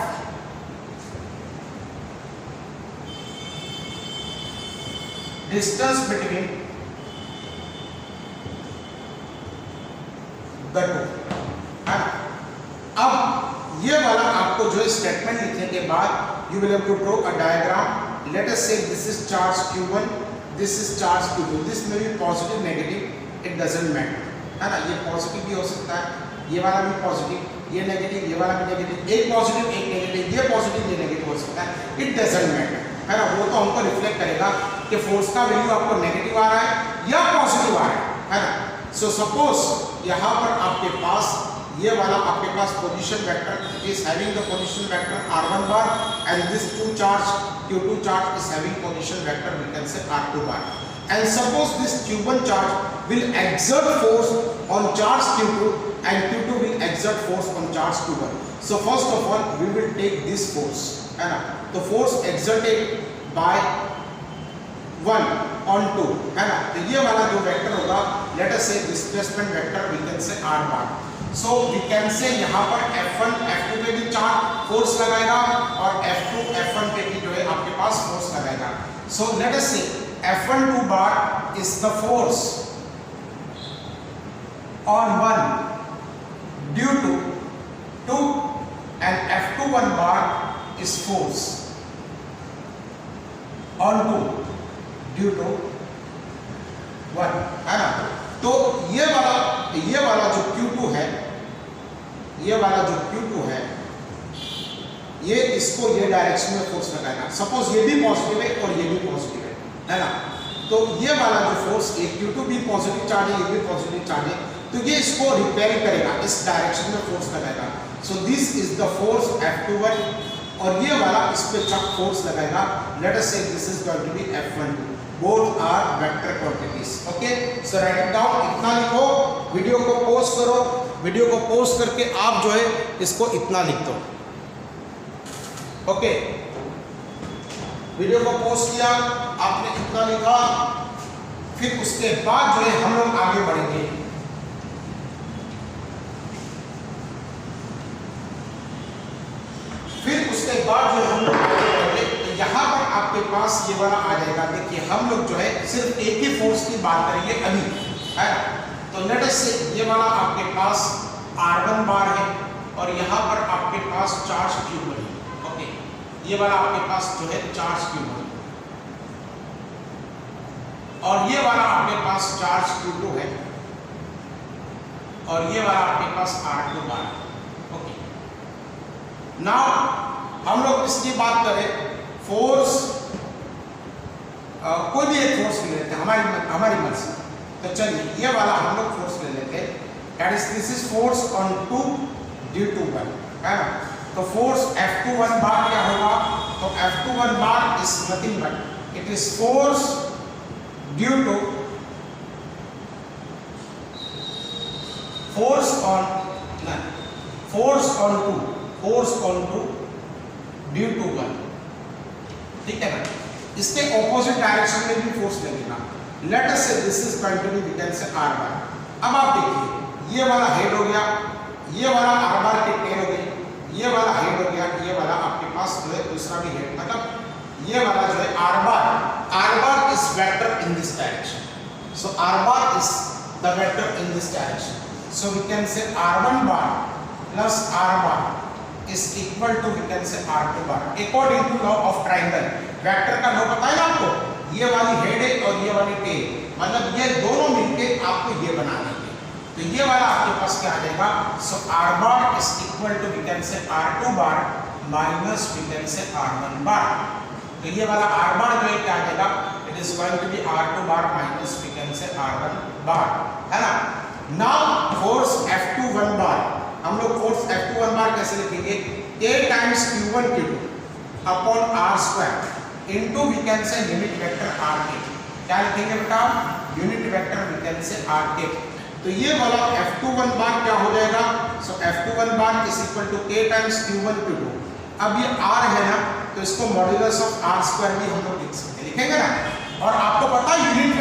distance between the two. अब ये वाला आपको जो statement लिखने के बाद you will have to draw a diagram. Let us say this is charge Q1, this is charge Q2. This may be positive, negative, it doesn't matter, है ना? ये पॉजिटिव भी हो सकता है, ये वाला भी पॉजिटिव, ये नेगेटिव, ये वाला भी नेगेटिव, एक पॉजिटिव एक नेगेटिव, ये पॉजिटिव ये नेगेटिव हो सकता है, इट डजंट मैटर, है ना? वो तो हमको रिफ्लेक्ट करेगा कि फोर्स का वैल्यू आपको नेगेटिव आ रहा है या पॉजिटिव आ रहा है ना? सो सपोज यहाँ पर आपके पास ये वाला आपके पास position vector is having the position vector r1 bar and this q2 charge is having position vector, we can say r2 bar. And suppose this q1 charge will exert force on charge q2 and q2 will exert force on charge q1. So first of all we will take this force, है ना? तो force exerted by 1 on 2, है ना? तो ये वाला जो vector होगा, let us say displacement vector, we can say r bar. So we can say यहाँ पर F1 F2 पे भी चार्ज फोर्स लगाएगा और F2 F1 पे भी जो है आपके पास फोर्स लगाएगा. So let us say F12 bar is the force on 1 due to 2 and F21 bar is force on 2 due to 1, है ना। तो ये वाला जो Q2 है, ये वाला जो Q2 है, ये इसको ये डायरेक्शन में फोर्स लगाएगा। सपोज ये भी पॉजिटिव है और ये भी पॉजिटिव है ना। तो ये वाला जो फोर्स, ये Q2 भी पॉजिटिव चार्ज है, ये भी पॉजिटिव चार्ज है, तो ये इसको रिपेल करेगा, इस डायरेक्शन में फोर्स लगाएगा। सो this is the force F21 और ये वाला इस पे फोर्स लगाएगा। Let us say this is going to be F12। Both are vector quantities. Okay, so write it down. इतना लिखो, वीडियो को पॉज करो, वीडियो को पॉज करके आप जो है इसको इतना लिख दो। ओके, वीडियो को पॉज किया, आपने इतना लिखा, फिर उसके बाद जो है हम लोग आगे बढ़ेंगे। फिर उसके बाद जो हम लोग आगे बढ़ेंगे, तो यहाँ पर आपके पास ये वाला आ जाएगा। देखिए हम लोग जो है सिर्फ एक ही फोर्स की बात करेंगे अभी, है ना। तो लेट अस से ये वाला आपके पास R1 बार है और यहाँ पर आपके पास चार्ज Q1 है। ओके, ये वाला आपके पास जो है चार्ज Q1 और ये वाला आपके पास चार्ज Q2 है और ये वाला आपके पास R2 बार है। ओके, नाउ हम लोग इसकी बात करें फोर्स, कोई भी एक फोर्स ले लेते हैं हमारी मर्जी। तो चलिए ये वाला हम लोग फोर्स ले लेते हैं, that is this is force on 2 due to 1, है ना। तो फोर्स F21 बार क्या होगा? तो F21 bar is nothing but it is force due to force on 2 due to 1, ठीक है ना। इसके ऑपोजिट डायरेक्शन में भी फोर्स लगेगा। Let us say this is going to be, we can say R bar. अब आप देखिए ये वाला हेड हो गया, ये वाला R बार के टेल हो गई, ये वाला हेड हो गया, ये वाला आपके पास जो है दूसरा भी हेड, मतलब ये वाला जो है R bar is vector in this direction. So R bar is the vector in this direction. So we can say R1 bar plus R bar is equal to we can say R2 bar according to law of triangle। Vector का law पता है ना आपको, ये वाली head है और ये वाली टेल, मतलब ये दोनों मिलके आपको ये बना देंगे। तो ये वाला आपके पास क्या आ जाएगा? सो R bar is equal to we can say R2 bar minus we can say R1 बार। तो ये वाला R बार जो है क्या आ जाएगा? It is going to be R2 bar minus we can say R1 bar, है ना। नाउ फोर्स F21 बार, हम लोग फोर्स F21 बार कैसे लिखेंगे? A times Q1 Q2 upon R square into we can say unit vector R के। क्या लिखेंगे बेटा? Unit vector we can say R के। तो ये वाला F21 बार क्या हो जाएगा? So F21 bar is equal to A times Q1 Q2। अब ये R है ना, तो इसको मॉड्यूलस ऑफ R स्क्वायर भी हम लोग लिख सकते हैं, लिखेंगे ना। और आपको पता है unit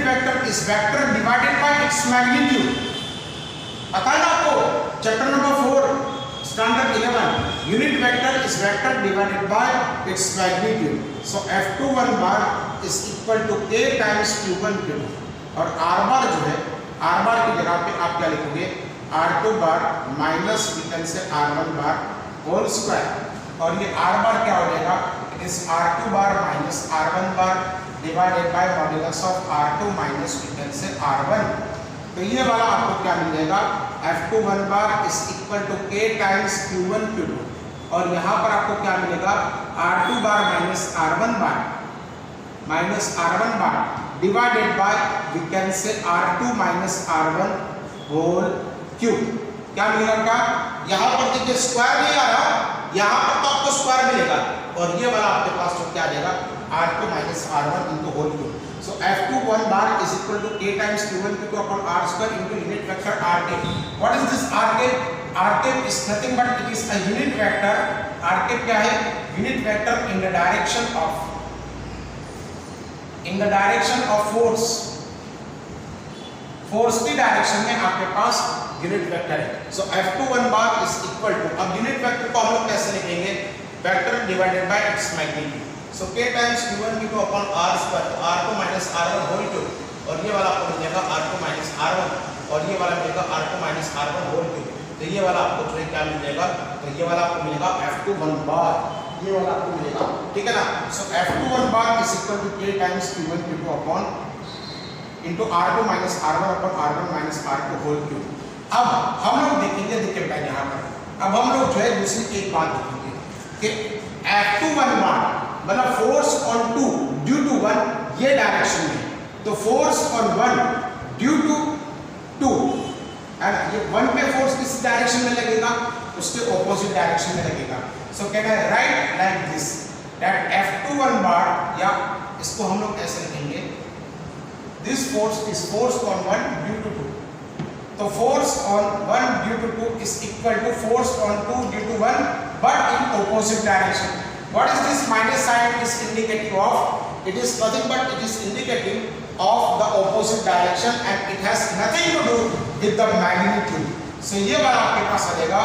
vector is vector divided by its magnitude, पता है ना आपको, chapter number 4 standard 11, unit vector is vector divided by its magnitude. So F21 bar is equal to A times Q1 Q2 और R बार जो है, R बार की जगह पे आप क्या लिखोगे? R2 bar minus we can say R1 bar whole square और ये R बार क्या हो जाएगा? It is R2 bar minus R1 bar divided by modulus of R2 minus we can say R1। तो ये वाला आपको क्या मिल जाएगा? F21 bar is equal to A times Q1 Q2 और यहाँ पर आपको क्या मिलेगा? R2 bar minus R1 bar divided by we can say R2 minus R1 whole cube. क्या मिलेगा? क्या यहाँ पर देखिए स्क्वायर नहीं आ रहा, यहाँ पर तो आपको स्क्वायर मिलेगा और ये वाला आपके पास तो क्या आ जाएगा? R2 minus R1 into whole cube. So F21 bar is equal to A times Q1 Q2 upon R square into unit vector R cap. What is this R cap? R cap is nothing but it is a unit vector. R cap क्या है? Unit vector in the direction of force. Force की direction में आपके पास unit vector है। So F21 bar is equal to, अब unit vector को हम लोग कैसे लिखेंगे? Vector divided by its magnitude. So K times Q1 Q2 upon R square, तो R2 minus R1 whole cube और ये वाला आपको मिल जाएगा R2 माइनस R1 और ये वाला मिलेगा R2 minus R1 whole cube. तो ये वाला आपको जो है क्या मिलेगा, तो ये वाला आपको मिलेगा F21 बार, ये वाला आपको मिलेगा, ठीक है ना। So F21 bar is equal to K times Q1 Q2 upon into R2 minus R1 upon R1 minus R2 whole cube. अब हम लोग देखेंगे, देखिए बेटा यहाँ पर अब हम लोग जो है दूसरी एक बात देखेंगे कि F21 बार मतलब फोर्स ऑन 2 ड्यू टू 1 ये डायरेक्शन में, तो force on 1 due to 2 and ये 1 पे फोर्स किस डायरेक्शन में लगेगा, उसके ऑपोजिट डायरेक्शन में लगेगा। So can I write like this that F21 bar, या इसको हम लोग ऐसे लिखेंगे, this force is force on 1 due to 2, तो force on 1 due to 2 is equal to force on 2 due to 1 but in opposite direction. What is this minus sign is indicative of? It is nothing but it is indicative of the opposite direction and it has nothing to do with the magnitude. So ये वाला आपके पास आ जाएगा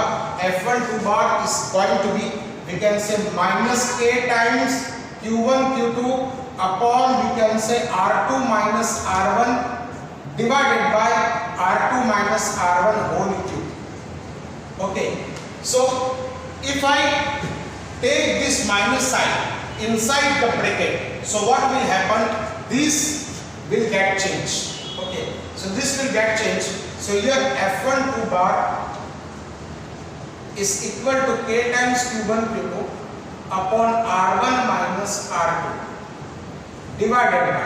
F12 bar is going to be, we can say minus K times Q1 Q2 upon we can say R2 minus R1 divided by R2 minus R1 whole cube. Okay, so if I take this minus sign inside the bracket, so what will happen, this will get changed. Okay, so this will get changed. So here F12 bar is equal to K times Q1 Q2 upon R1 minus R2 divided by,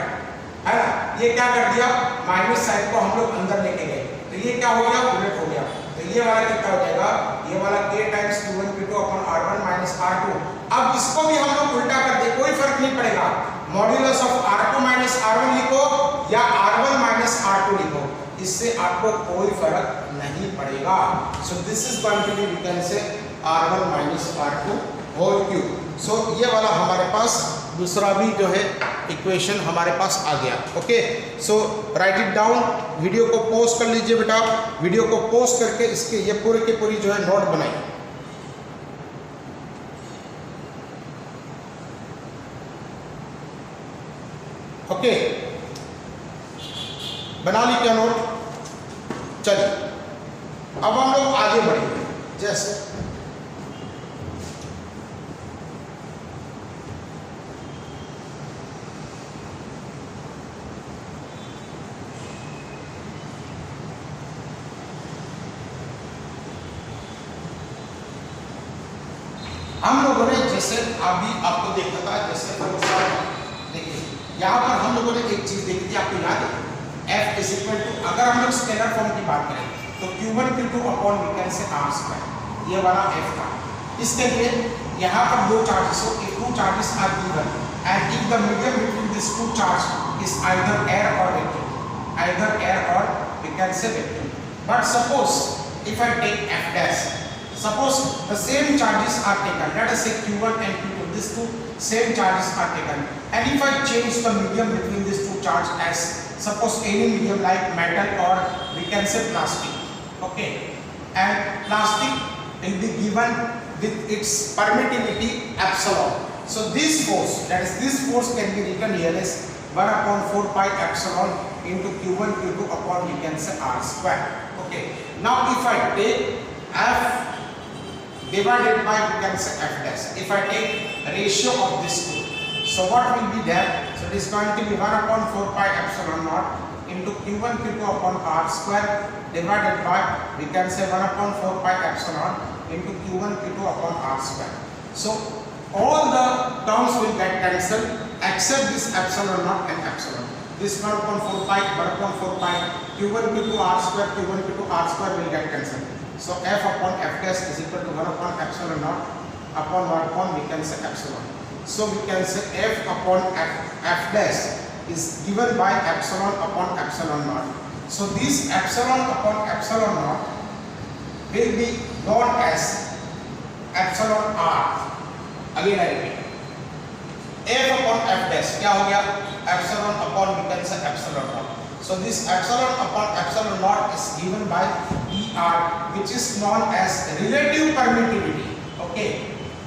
है ना, ये क्या कर दिया, minus sign को हम लोग अंदर लेके गए, तो ये क्या हो गया, उलट हो गया, तो ये वाला कितना हो जाएगा, ये वाला K times Q1 Q2 upon R1 minus R2। अब इसको भी हम लोग उल्टा कर दे, कोई फर्क नहीं पड़ेगा, modulus of R2 minus R1 लिखो या R1 माइनस R2 लिखो, इससे आपको कोई फर्क नहीं पड़ेगा। So this is going to be we can say R1 minus R2 whole cube. सो ये वाला हमारे पास दूसरा भी जो है इक्वेशन हमारे पास आ गया। Okay, so write it down, video को पॉज कर लीजिए बेटा, वीडियो को पॉज करके इसके ये पूरे के पूरी जो है नोट बनाइए। ओके, बना ली क्या नोट? चलिए अब हम लोग आगे बढ़ेंगे। जैसे हम लोगों ने जैसे अभी आपको देखा था, जैसे देखिए यहाँ पर हम लोगों ने एक चीज देखी थी, आपको याद है, F इज इक्वल टू, अगर हम लोग स्केलर फॉर्म की बात करें तो Q1 Q2 upon we can say R square, ये वाला F था। इसके लिए यहाँ पर दो चार्जेस हो, if two charges are given and if the medium between these two charges is either air or vacuum, either air or we can say vacuum. But suppose if I take F dash, suppose the same charges are taken, let us say Q1 and Q2, these two same charges are taken, and if I change the medium between these two charges as suppose any medium like metal or we can say plastic, okay, and plastic will be given with its permittivity epsilon. So this force, that is this force can be written here as 1 upon 4 pi epsilon into Q1 Q2 upon we can say R square. Okay, now if I take F divided by we can say F dash, if I take ratio of this two, so what will be there? So it is going to be 1 upon 4 pi epsilon naught into Q1 Q2 upon R square divided by we can say 1 upon 4 pi epsilon into Q1 Q2 upon R square. So all the terms will get cancelled except this epsilon naught and epsilon. This 1 upon 4 pi, 1 upon 4 pi, Q1 Q2 R square, Q1 Q2 R square will get cancelled. So F upon F dash is equal to 1 upon epsilon naught upon 1 upon we can say epsilon. So we can say F upon F dash is given by epsilon upon epsilon naught. So this epsilon upon epsilon naught will be known as epsilon R. Again I repeat, F upon F dash क्या हो गया, epsilon upon we can say epsilon naught. So this epsilon upon epsilon naught is given by ER, which is known as relative permittivity. Okay,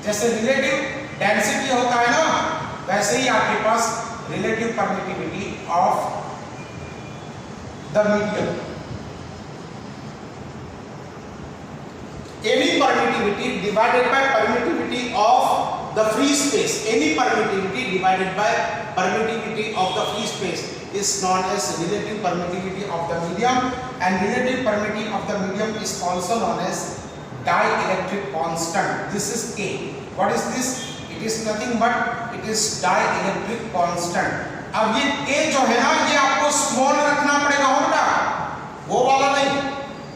जैसे relative density होता है ना, वैसे ही आपके पास relative permittivity of the medium. any permittivity divided by permittivity of the free space, any permittivity divided by permittivity of the free space is known as relative permittivity of the medium, and relative permittivity of the medium is also known as dielectric constant. This is K. What is this? It is nothing but it is dielectric constant. अब ये K जो है ना, ये आपको small रखना पड़ेगा हो बेटा, वो वाला नहीं।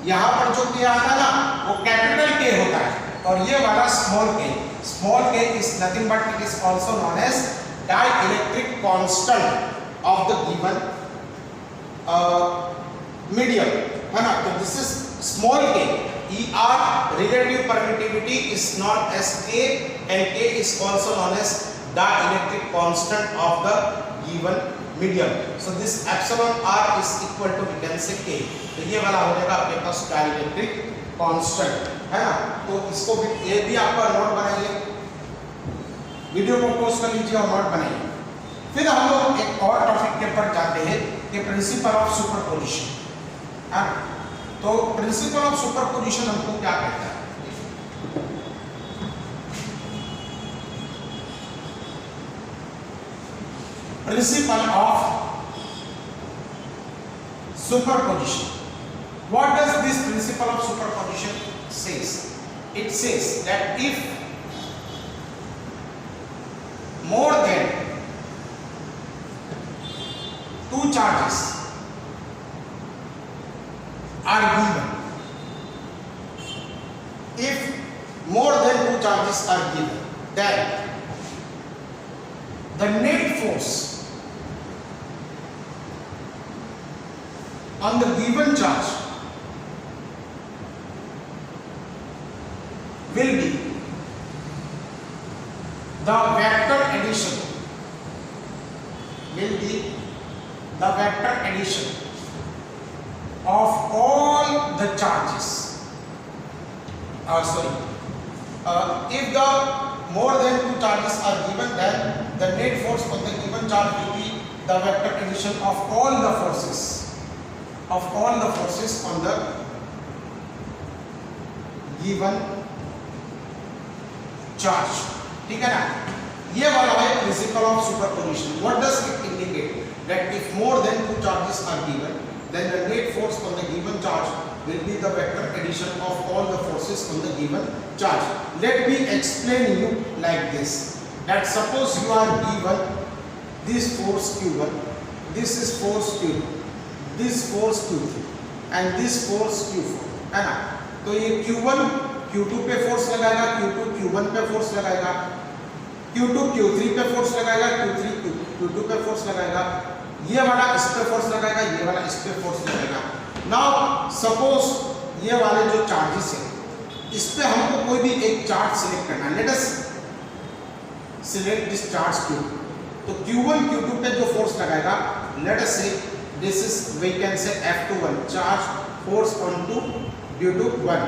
यहाँ पर जो K आता है ना वो कैपिटल K होता है, और ये वाला small K। Small K is nothing but it is also known as dielectric constant of the given medium, है ना। तो this is small K. ER relative permittivity is known as K, and K is also known as dielectric constant of the given medium. So this epsilon r is equal to we can say K. तो ये वाला हो जाएगा आपके पास dielectric constant, है ना। तो इसको भी ये भी आपका नोट बनाइए, वीडियो को पॉज कर लीजिए और नोट बनाइए। फिर हम लोग एक और टॉपिक के ऊपर जाते हैं कि प्रिंसिपल ऑफ सुपरपोजिशन, है ना। तो प्रिंसिपल ऑफ सुपरपोजिशन हमको क्या कहता है? Principle of superposition. What does this principle of superposition says? It says that if more than two charges are given, if more than two charges are given, then the net force on the given charge will be the vector addition, of all the charges. If the more than two charges are given, then the net force on the given charge will be the vector addition of all the forces on the given charge, ठीक है ना। ये वाला है principle of superposition. What does it indicate? That if more than two charges are given, then the net force on the given charge will be the vector addition of all the forces on the given charge. Let me explain you like this, that suppose you are given this force Q1, this is force Q2, this force Q3 and this force Q4, है ना। तो ये Q1 Q2 पे force लगाएगा, Q2 Q1 पे force लगाएगा, Q2 Q3 पे force लगाएगा, Q3 Q2 पे फोर्स लगाएगा, ये वाला इस पे फोर्स लगाएगा, ये वाला इस पे फोर्स लगाएगा। नाउ सपोज ये वाले जो चार्जेस है, इस पे हमको कोई भी एक चार्ज सिलेक्ट करना है। Let us select this charge Q। तो Q1 Q2 पे जो फोर्स लगाएगा, let us say this is we can say F21 charge force on two due to 1।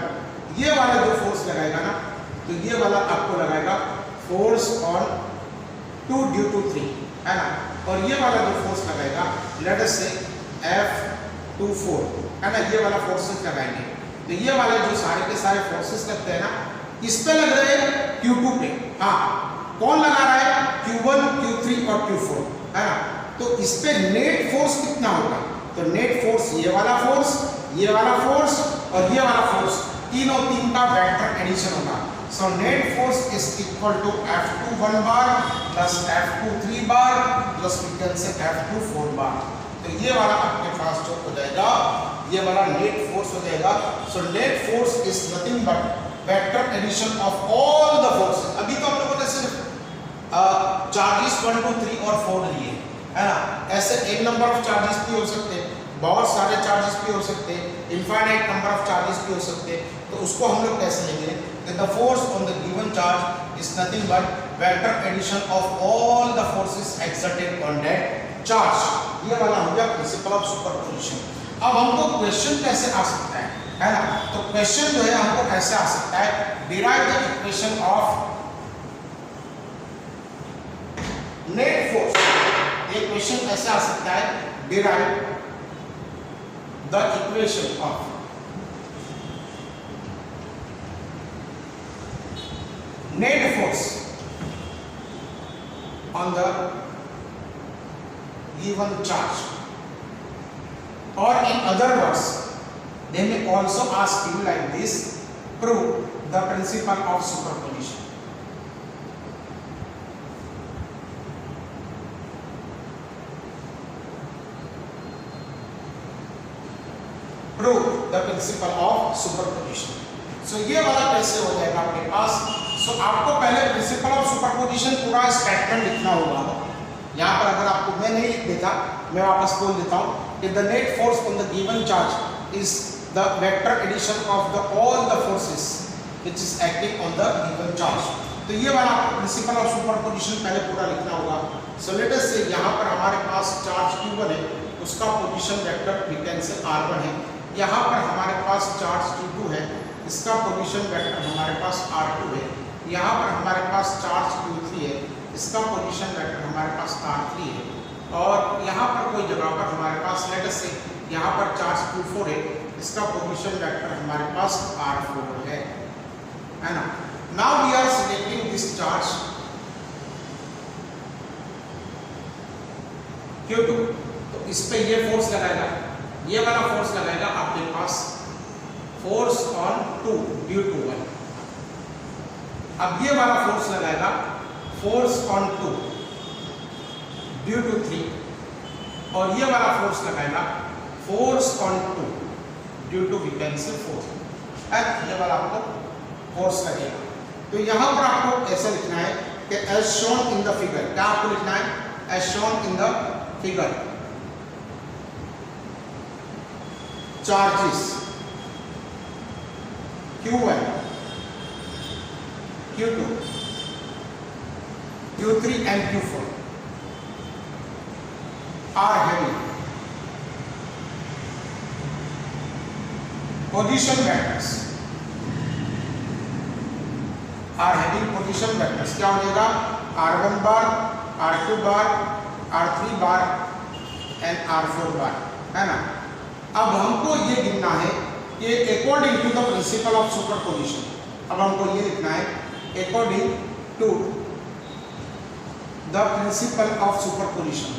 ये वाला जो फोर्स लगाएगा ना, तो ये वाला आपको लगाएगा फोर्स ऑन 2 ड्यू टू 3, है ना। और ये वाला जो फोर्स लगाएगा, लेट अस से F24, है ना, ये वाला फोर्सेस लगाएंगे। तो ये वाले जो सारे के सारे फोर्सेस लगते हैं ना, इस पे लग रहे हैं Q2 पे। हाँ, कौन लगा रहा है? Q1 Q3 और Q4, है ना। तो इस पे नेट फोर्स कितना होगा? तो नेट फोर्स ये वाला फोर्स, ये वाला फोर्स और ये वाला फोर्स, तीनों तीन का वेक्टर एडिशन होगा। So net force is equal to F21 bar plus F23 bar plus we can say F24 बार। तो ये वाला आपके पास जो हो जाएगा, ये वाला नेट फोर्स हो जाएगा। So net force is nothing but vector addition of all the forces. अभी तो हम लोगों ने सिर्फ चार्जेस 1 2 3 और 4 लिए, है ना। ऐसे एक नंबर ऑफ चार्जेस भी हो सकते हैं, बहुत सारे चार्जेस भी हो सकते हैं, इनफाइनाइट नंबर ऑफ चार्जेस भी हो सकते हैं। तो उसको हम लोग कैसे लेंगे? The force on the given charge is nothing but vector addition of all the forces exerted on that charge. ये वाला हो गया प्रिंसिपल ऑफ सुपरपोजिशन। अब हमको क्वेश्चन कैसे आ सकता है ना। तो क्वेश्चन जो है हमको कैसे आ सकता है? Derive the equation of net force. ये क्वेश्चन कैसे आ सकता है? Derive the equation of net force on the given charge, और in other words they may also ask you like this, prove the principle of superposition. Prove the principle of superposition. So ये वाला कैसे हो जाएगा आपके पास? So आपको पहले principal of superposition पूरा स्टेटमेंट लिखना होगा। यहाँ पर अगर आपको मैं नहीं लिख देता, मैं वापस बोल देता हूँ कि the net force on the given charge is the vector addition of the all the forces which is acting on the given charge. तो ये वाला आपको प्रिंसिपल ऑफ सुपरपोजिशन पहले पूरा लिखना होगा। सो लेट अस से यहाँ पर हमारे पास चार्ज Q1 है, उसका position vector we can say R1 है। यहाँ पर हमारे पास चार्ज Q2 है, इसका पोजीशन वेक्टर हमारे पास R2 है। यहाँ पर हमारे पास चार्ज Q3 है, इसका पोजीशन वेक्टर हमारे पास R3 है। और यहाँ पर कोई जगह पर हमारे पास लेट अस से यहाँ पर चार्ज Q4 है, इसका पोजीशन वेक्टर हमारे पास R4 है ना। Now we are selecting this charge Q2, तो इस पे ये फोर्स लगाएगा, ये वाला फोर्स लगाएगा आपके पास फोर्स ऑन 2 ड्यू टू 1। अब ये वाला फोर्स लगाएगा फोर्स ऑन 2 ड्यू टू 3, और ये वाला फोर्स लगाएगा force on 2 due to we can say 4। ये वाला आपको फोर्स लगेगा। तो यहाँ पर आपको ऐसा लिखना है कि as shown in the figure, क्या आपको लिखना है? As shown in the figure, charges Q1, Q2, Q3 and Q4 are heavy. Position vectors are heavy. Position vectors क्या हो जाएगा? R1 bar, R2 bar, R3 bar and R4 बार, है ना। अब हमको ये गिनना है कि according to the principle of superposition, अब हमको ये लिखना है according to the principle of superposition,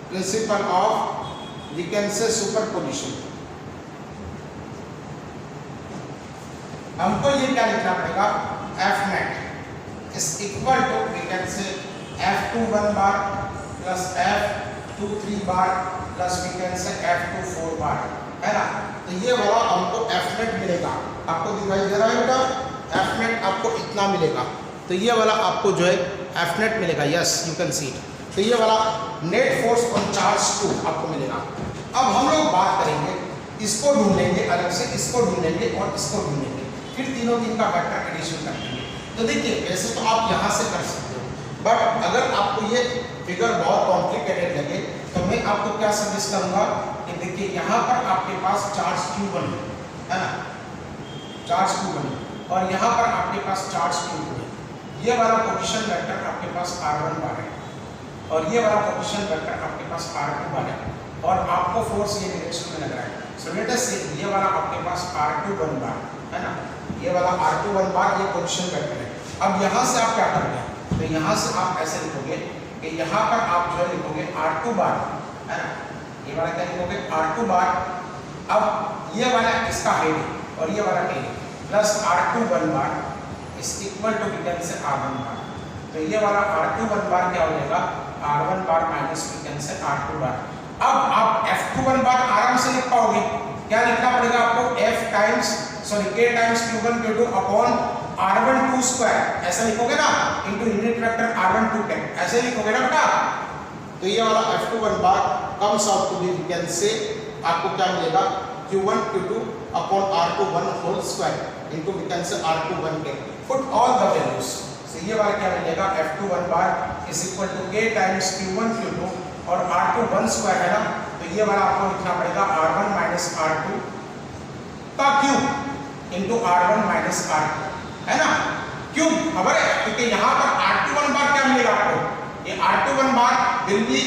principle of we can say superposition, हमको ये क्या लिखना पड़ेगा? F net is equal to we can say F21 bar plus F23 bar plus we can say F24 बार, है ना। तो ये वाला हमको F net मिलेगा, आपको दिखाई दे रहा है बेटा? F net आपको इतना मिलेगा, तो ये वाला आपको जो है F net मिलेगा, यस यू कैन सी। तो ये वाला नेट फोर्स ऑन चार्ज 2 आपको मिलेगा। अब हम लोग बात करेंगे, इसको ढूंढेंगे अलग से, इसको ढूंढेंगे और इसको ढूंढेंगे, फिर तीनों दिन का वेक्टर एडिशन करेंगे। तो देखिए वैसे तो आप यहाँ से कर सकते हो, बट अगर आपको ये फिगर बहुत कॉम्प्लिकेटेड लगे तो मैं आपको क्या सजेस्ट करूँगा कि देखिए यहाँ पर आपके पास चार्ज Q1 है ना, चार्ज Q1, और यहाँ पर आपके पास चार्ज Q2 है। ये वाला पोजीशन वेक्टर आपके पास R1 बार है, और ये वाला पोजीशन वेक्टर आपके पास R2 बार है, और आपको फोर्स ये डायरेक्शन में लग रहा है। सो लेट अस से ये वाला आपके पास R21 बार है ना, ये वाला R21 बार ये पोजीशन वेक्टर है। अब यहाँ से आप क्या करोगे? तो यहाँ से आप ऐसे लिखोगे कि यहाँ पर आप जो है लिखोगे R2 बार, है ना, ये वाला क्या लिखोगे? R2 बार। अब ये वाला इसका हेड है और ये वाला टेल है, plus R21 bar is equal to we can say R1 बार। तो ये वाला R21 बार क्या हो जाएगा? R1 bar minus we can say R2 बार। अब आप F21 बार आराम से लिख पाओगे। क्या लिखना पड़ेगा आपको? F times K times Q1 Q2 upon R1 2 square, ऐसा लिखोगे ना, इनटू यूनिट वेक्टर R1 2 10, ऐसे लिखोगे ना बेटा। तो ये वाला F21 bar comes out to be we can say आपको क्या मिलेगा? Q1 Q2 upon R21 whole square into we can say R21 के पुट ऑल द वैल्यूज। तो ये वाला क्या मिलेगा? F21 bar is equal to K times Q1 Q2 और R21 स्क्वायर है ना, तो ये वाला आपको लिखना पड़ेगा R1 माइनस R2 का cube into R1 minus R2, है ना, क्यों? खबर है, क्योंकि यहाँ पर R21 बार क्या मिलेगा आपको? ये R21 bar will be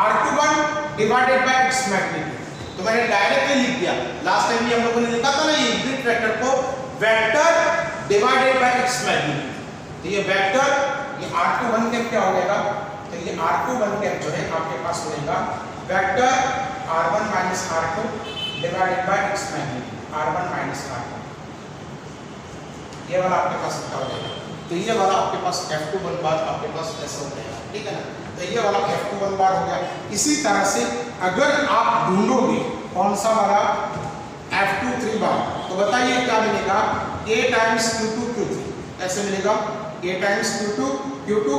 R21 divided by its magnitude. तो मैंने डायरेक्टली लिख दिया, लास्ट टाइम भी हम लोगों ने लिखा था ना ये यूनिट वेक्टर को vector divided by its magnitude. तो ये वेक्टर ये r2 1 कैप क्या हो जाएगा, तो ये r2 1 कैप जो है आपके पास मिलेगा vector r1 minus r2 divided by x magnitude r1 minus r2, ये वाला आपके पास क्या हो जाएगा। तो ये वाला आपके पास F21 बार आपके पास ऐसा हो जाएगा, ठीक है ना। तो ये वाला F21 बार हो गया। इसी तरह से अगर आप ढूंढोगे कौन सा वाला F23 बार, तो बताइए क्या मिलेगा, A टाइम्स Q2 Q3 ऐसे मिलेगा, A times Q2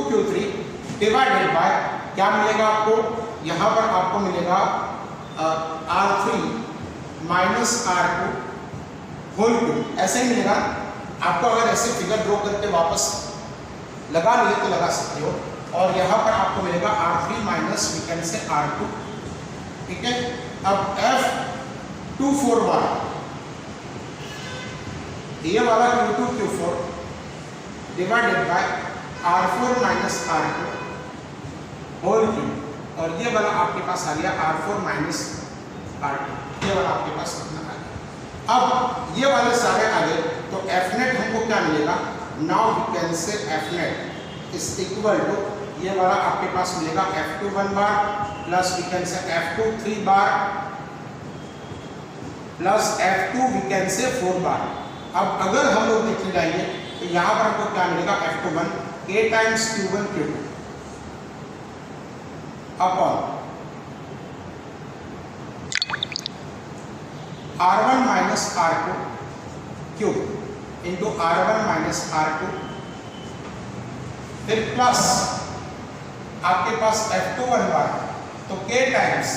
Q3 divided by क्या मिलेगा आपको, यहाँ पर आपको मिलेगा R3 minus R2 whole cube, ऐसे ही मिलेगा आपको। अगर ऐसे फिगर ड्रॉ करके वापस लगा लिए तो लगा सकते हो, और यहाँ पर आपको मिलेगा R3 minus we can say R2, ठीक है। अब F24 बार, ये वाला Q2 Q4 divided by R4 minus R2 whole cube, और ये वाला आपके पास आ गया R4 माइनस R2, ये वाला आपके पास कितना आ गया। अब ये वाले सारे आ गए, तो F नेट हमको क्या मिलेगा, now we can say F net is equal to ये वाला आपके पास मिलेगा F21 bar plus we can से F23 bar plus F2 we can say 4 बार। अब अगर हम लोग देखने जाएंगे तो यहाँ पर हमको क्या मिलेगा, F21 A times Q1 Q2 upon R1 minus R2 cube into R1 minus R2, फिर प्लस आपके पास F21 बार, तो K times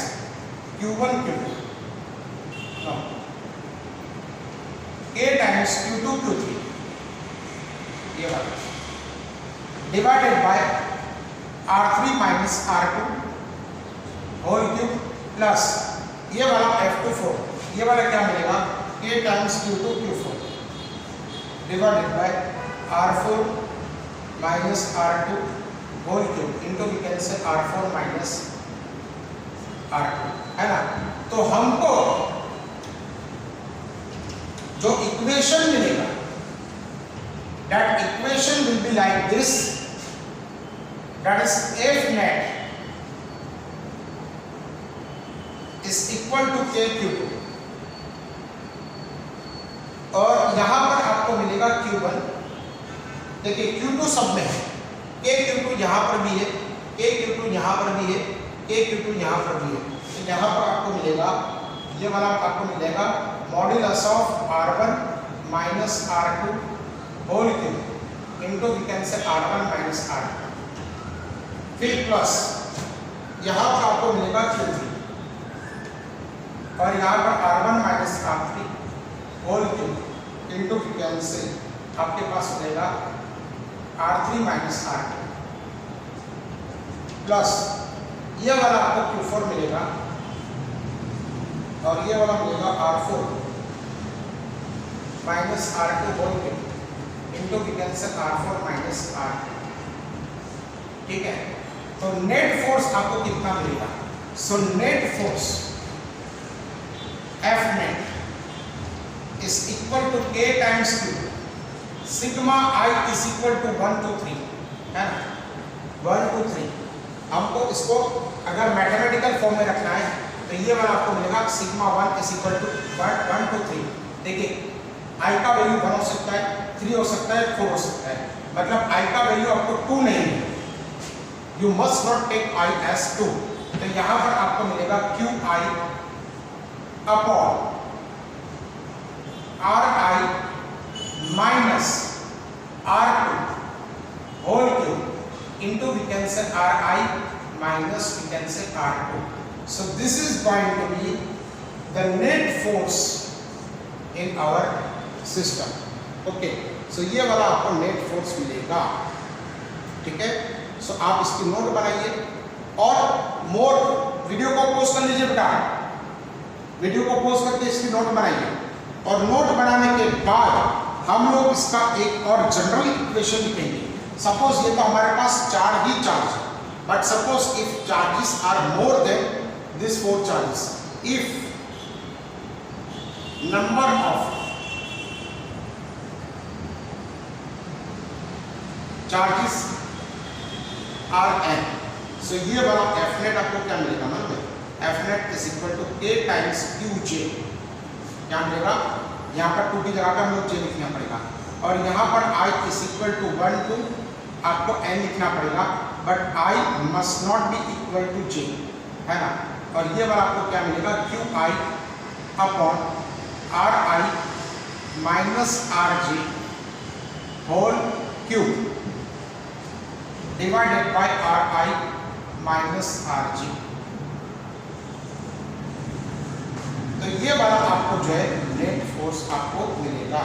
Q1 Q2 K times Q2 Q3 ये वाला divided by R3 minus R2 whole cube plus ये वाला F24, ये वाला क्या मिलेगा, K times Q2 Q4 divided by R4 minus R2 whole cube into we can say R4 minus R2, है ना। तो हमको जो इक्वेशन मिलेगा, that equation will be like this, that is F net is equal to K Q2, और यहां पर आपको मिलेगा Q1, देखिए Q2 सब में है, K Q2 यहां पर भी है, K Q2 यहां पर भी है, K Q2 यहां पर भी है, तो यहां पर आपको मिलेगा ये वाला आपको मिलेगा modulus of R1 minus R2 whole cube into we can say R1 minus R2, फिर प्लस यहां पर आपको मिलेगा Q3 और यहाँ पर R1 minus R3 whole cube into we can say आपके पास मिलेगा R3 माइनस R2 प्लस ये वाला आपको Q4 मिलेगा और ये वाला मिलेगा R4 minus R2 whole cube into we can say R4 minus R2, ठीक है। तो नेट फोर्स आपको कितना मिलेगा, सो net force F net is equal to K times Q, sigma I is equal to 1 to 3, है ना, 1 to 3। हमको इसको अगर मैथमेटिकल फॉर्म में रखना है तो ये वाला आपको मिलेगा sigma 1 is equal to 1 to 3। देखिए I का वैल्यू 1 हो सकता है, 3 हो सकता है, 4 हो सकता है, मतलब I का वैल्यू आपको 2 नहीं है, you must not take I as 2। तो यहाँ पर आपको मिलेगा QI upon RI minus R2 whole cube into we can say RI minus we can say R2। So this is going to be the net force in our system. Okay, so ये वाला आपको net force मिलेगा, ठीक है। सो आप इसकी note बनाइए और मोर वीडियो को पोस्ट कर लीजिए बेटा, वीडियो को पोस्ट करके इसकी नोट बनाइए, और नोट बनाने के बाद हम लोग इसका एक और जनरल इक्वेशन लिखेंगे। सपोज ये तो हमारे पास 4 ही चार्ज है, but suppose if charges are more than this 4 charges, if charges are N. So ये वाला एफ नेट आपको क्या मिलेगा मालूम है? F net is equal to A times Q J. क्या मिलेगा? यहाँ पर 2 की जगह पर हम लोग जे लिखना पड़ेगा, और यहाँ पर i is equal to 1 to आपको n लिखना पड़ेगा, but i must not be equal to j, है ना। और ये वाला आपको क्या मिलेगा? Q I upon R I minus R J whole cube divided by R I minus R G. तो ये वाला आपको जो है नेट फोर्स आपको मिलेगा।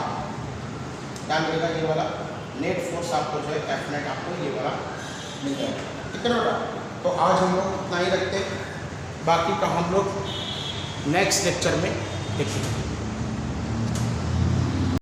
क्या मिलेगा? ये वाला नेट फोर्स आपको जो है एफ नेट आपको ये वाला मिल जाएगा। ठीक है बेटा? तो आज हम लोग इतना ही रखते हैं, बाकी का हम लोग नेक्स्ट लेक्चर में देखेंगे।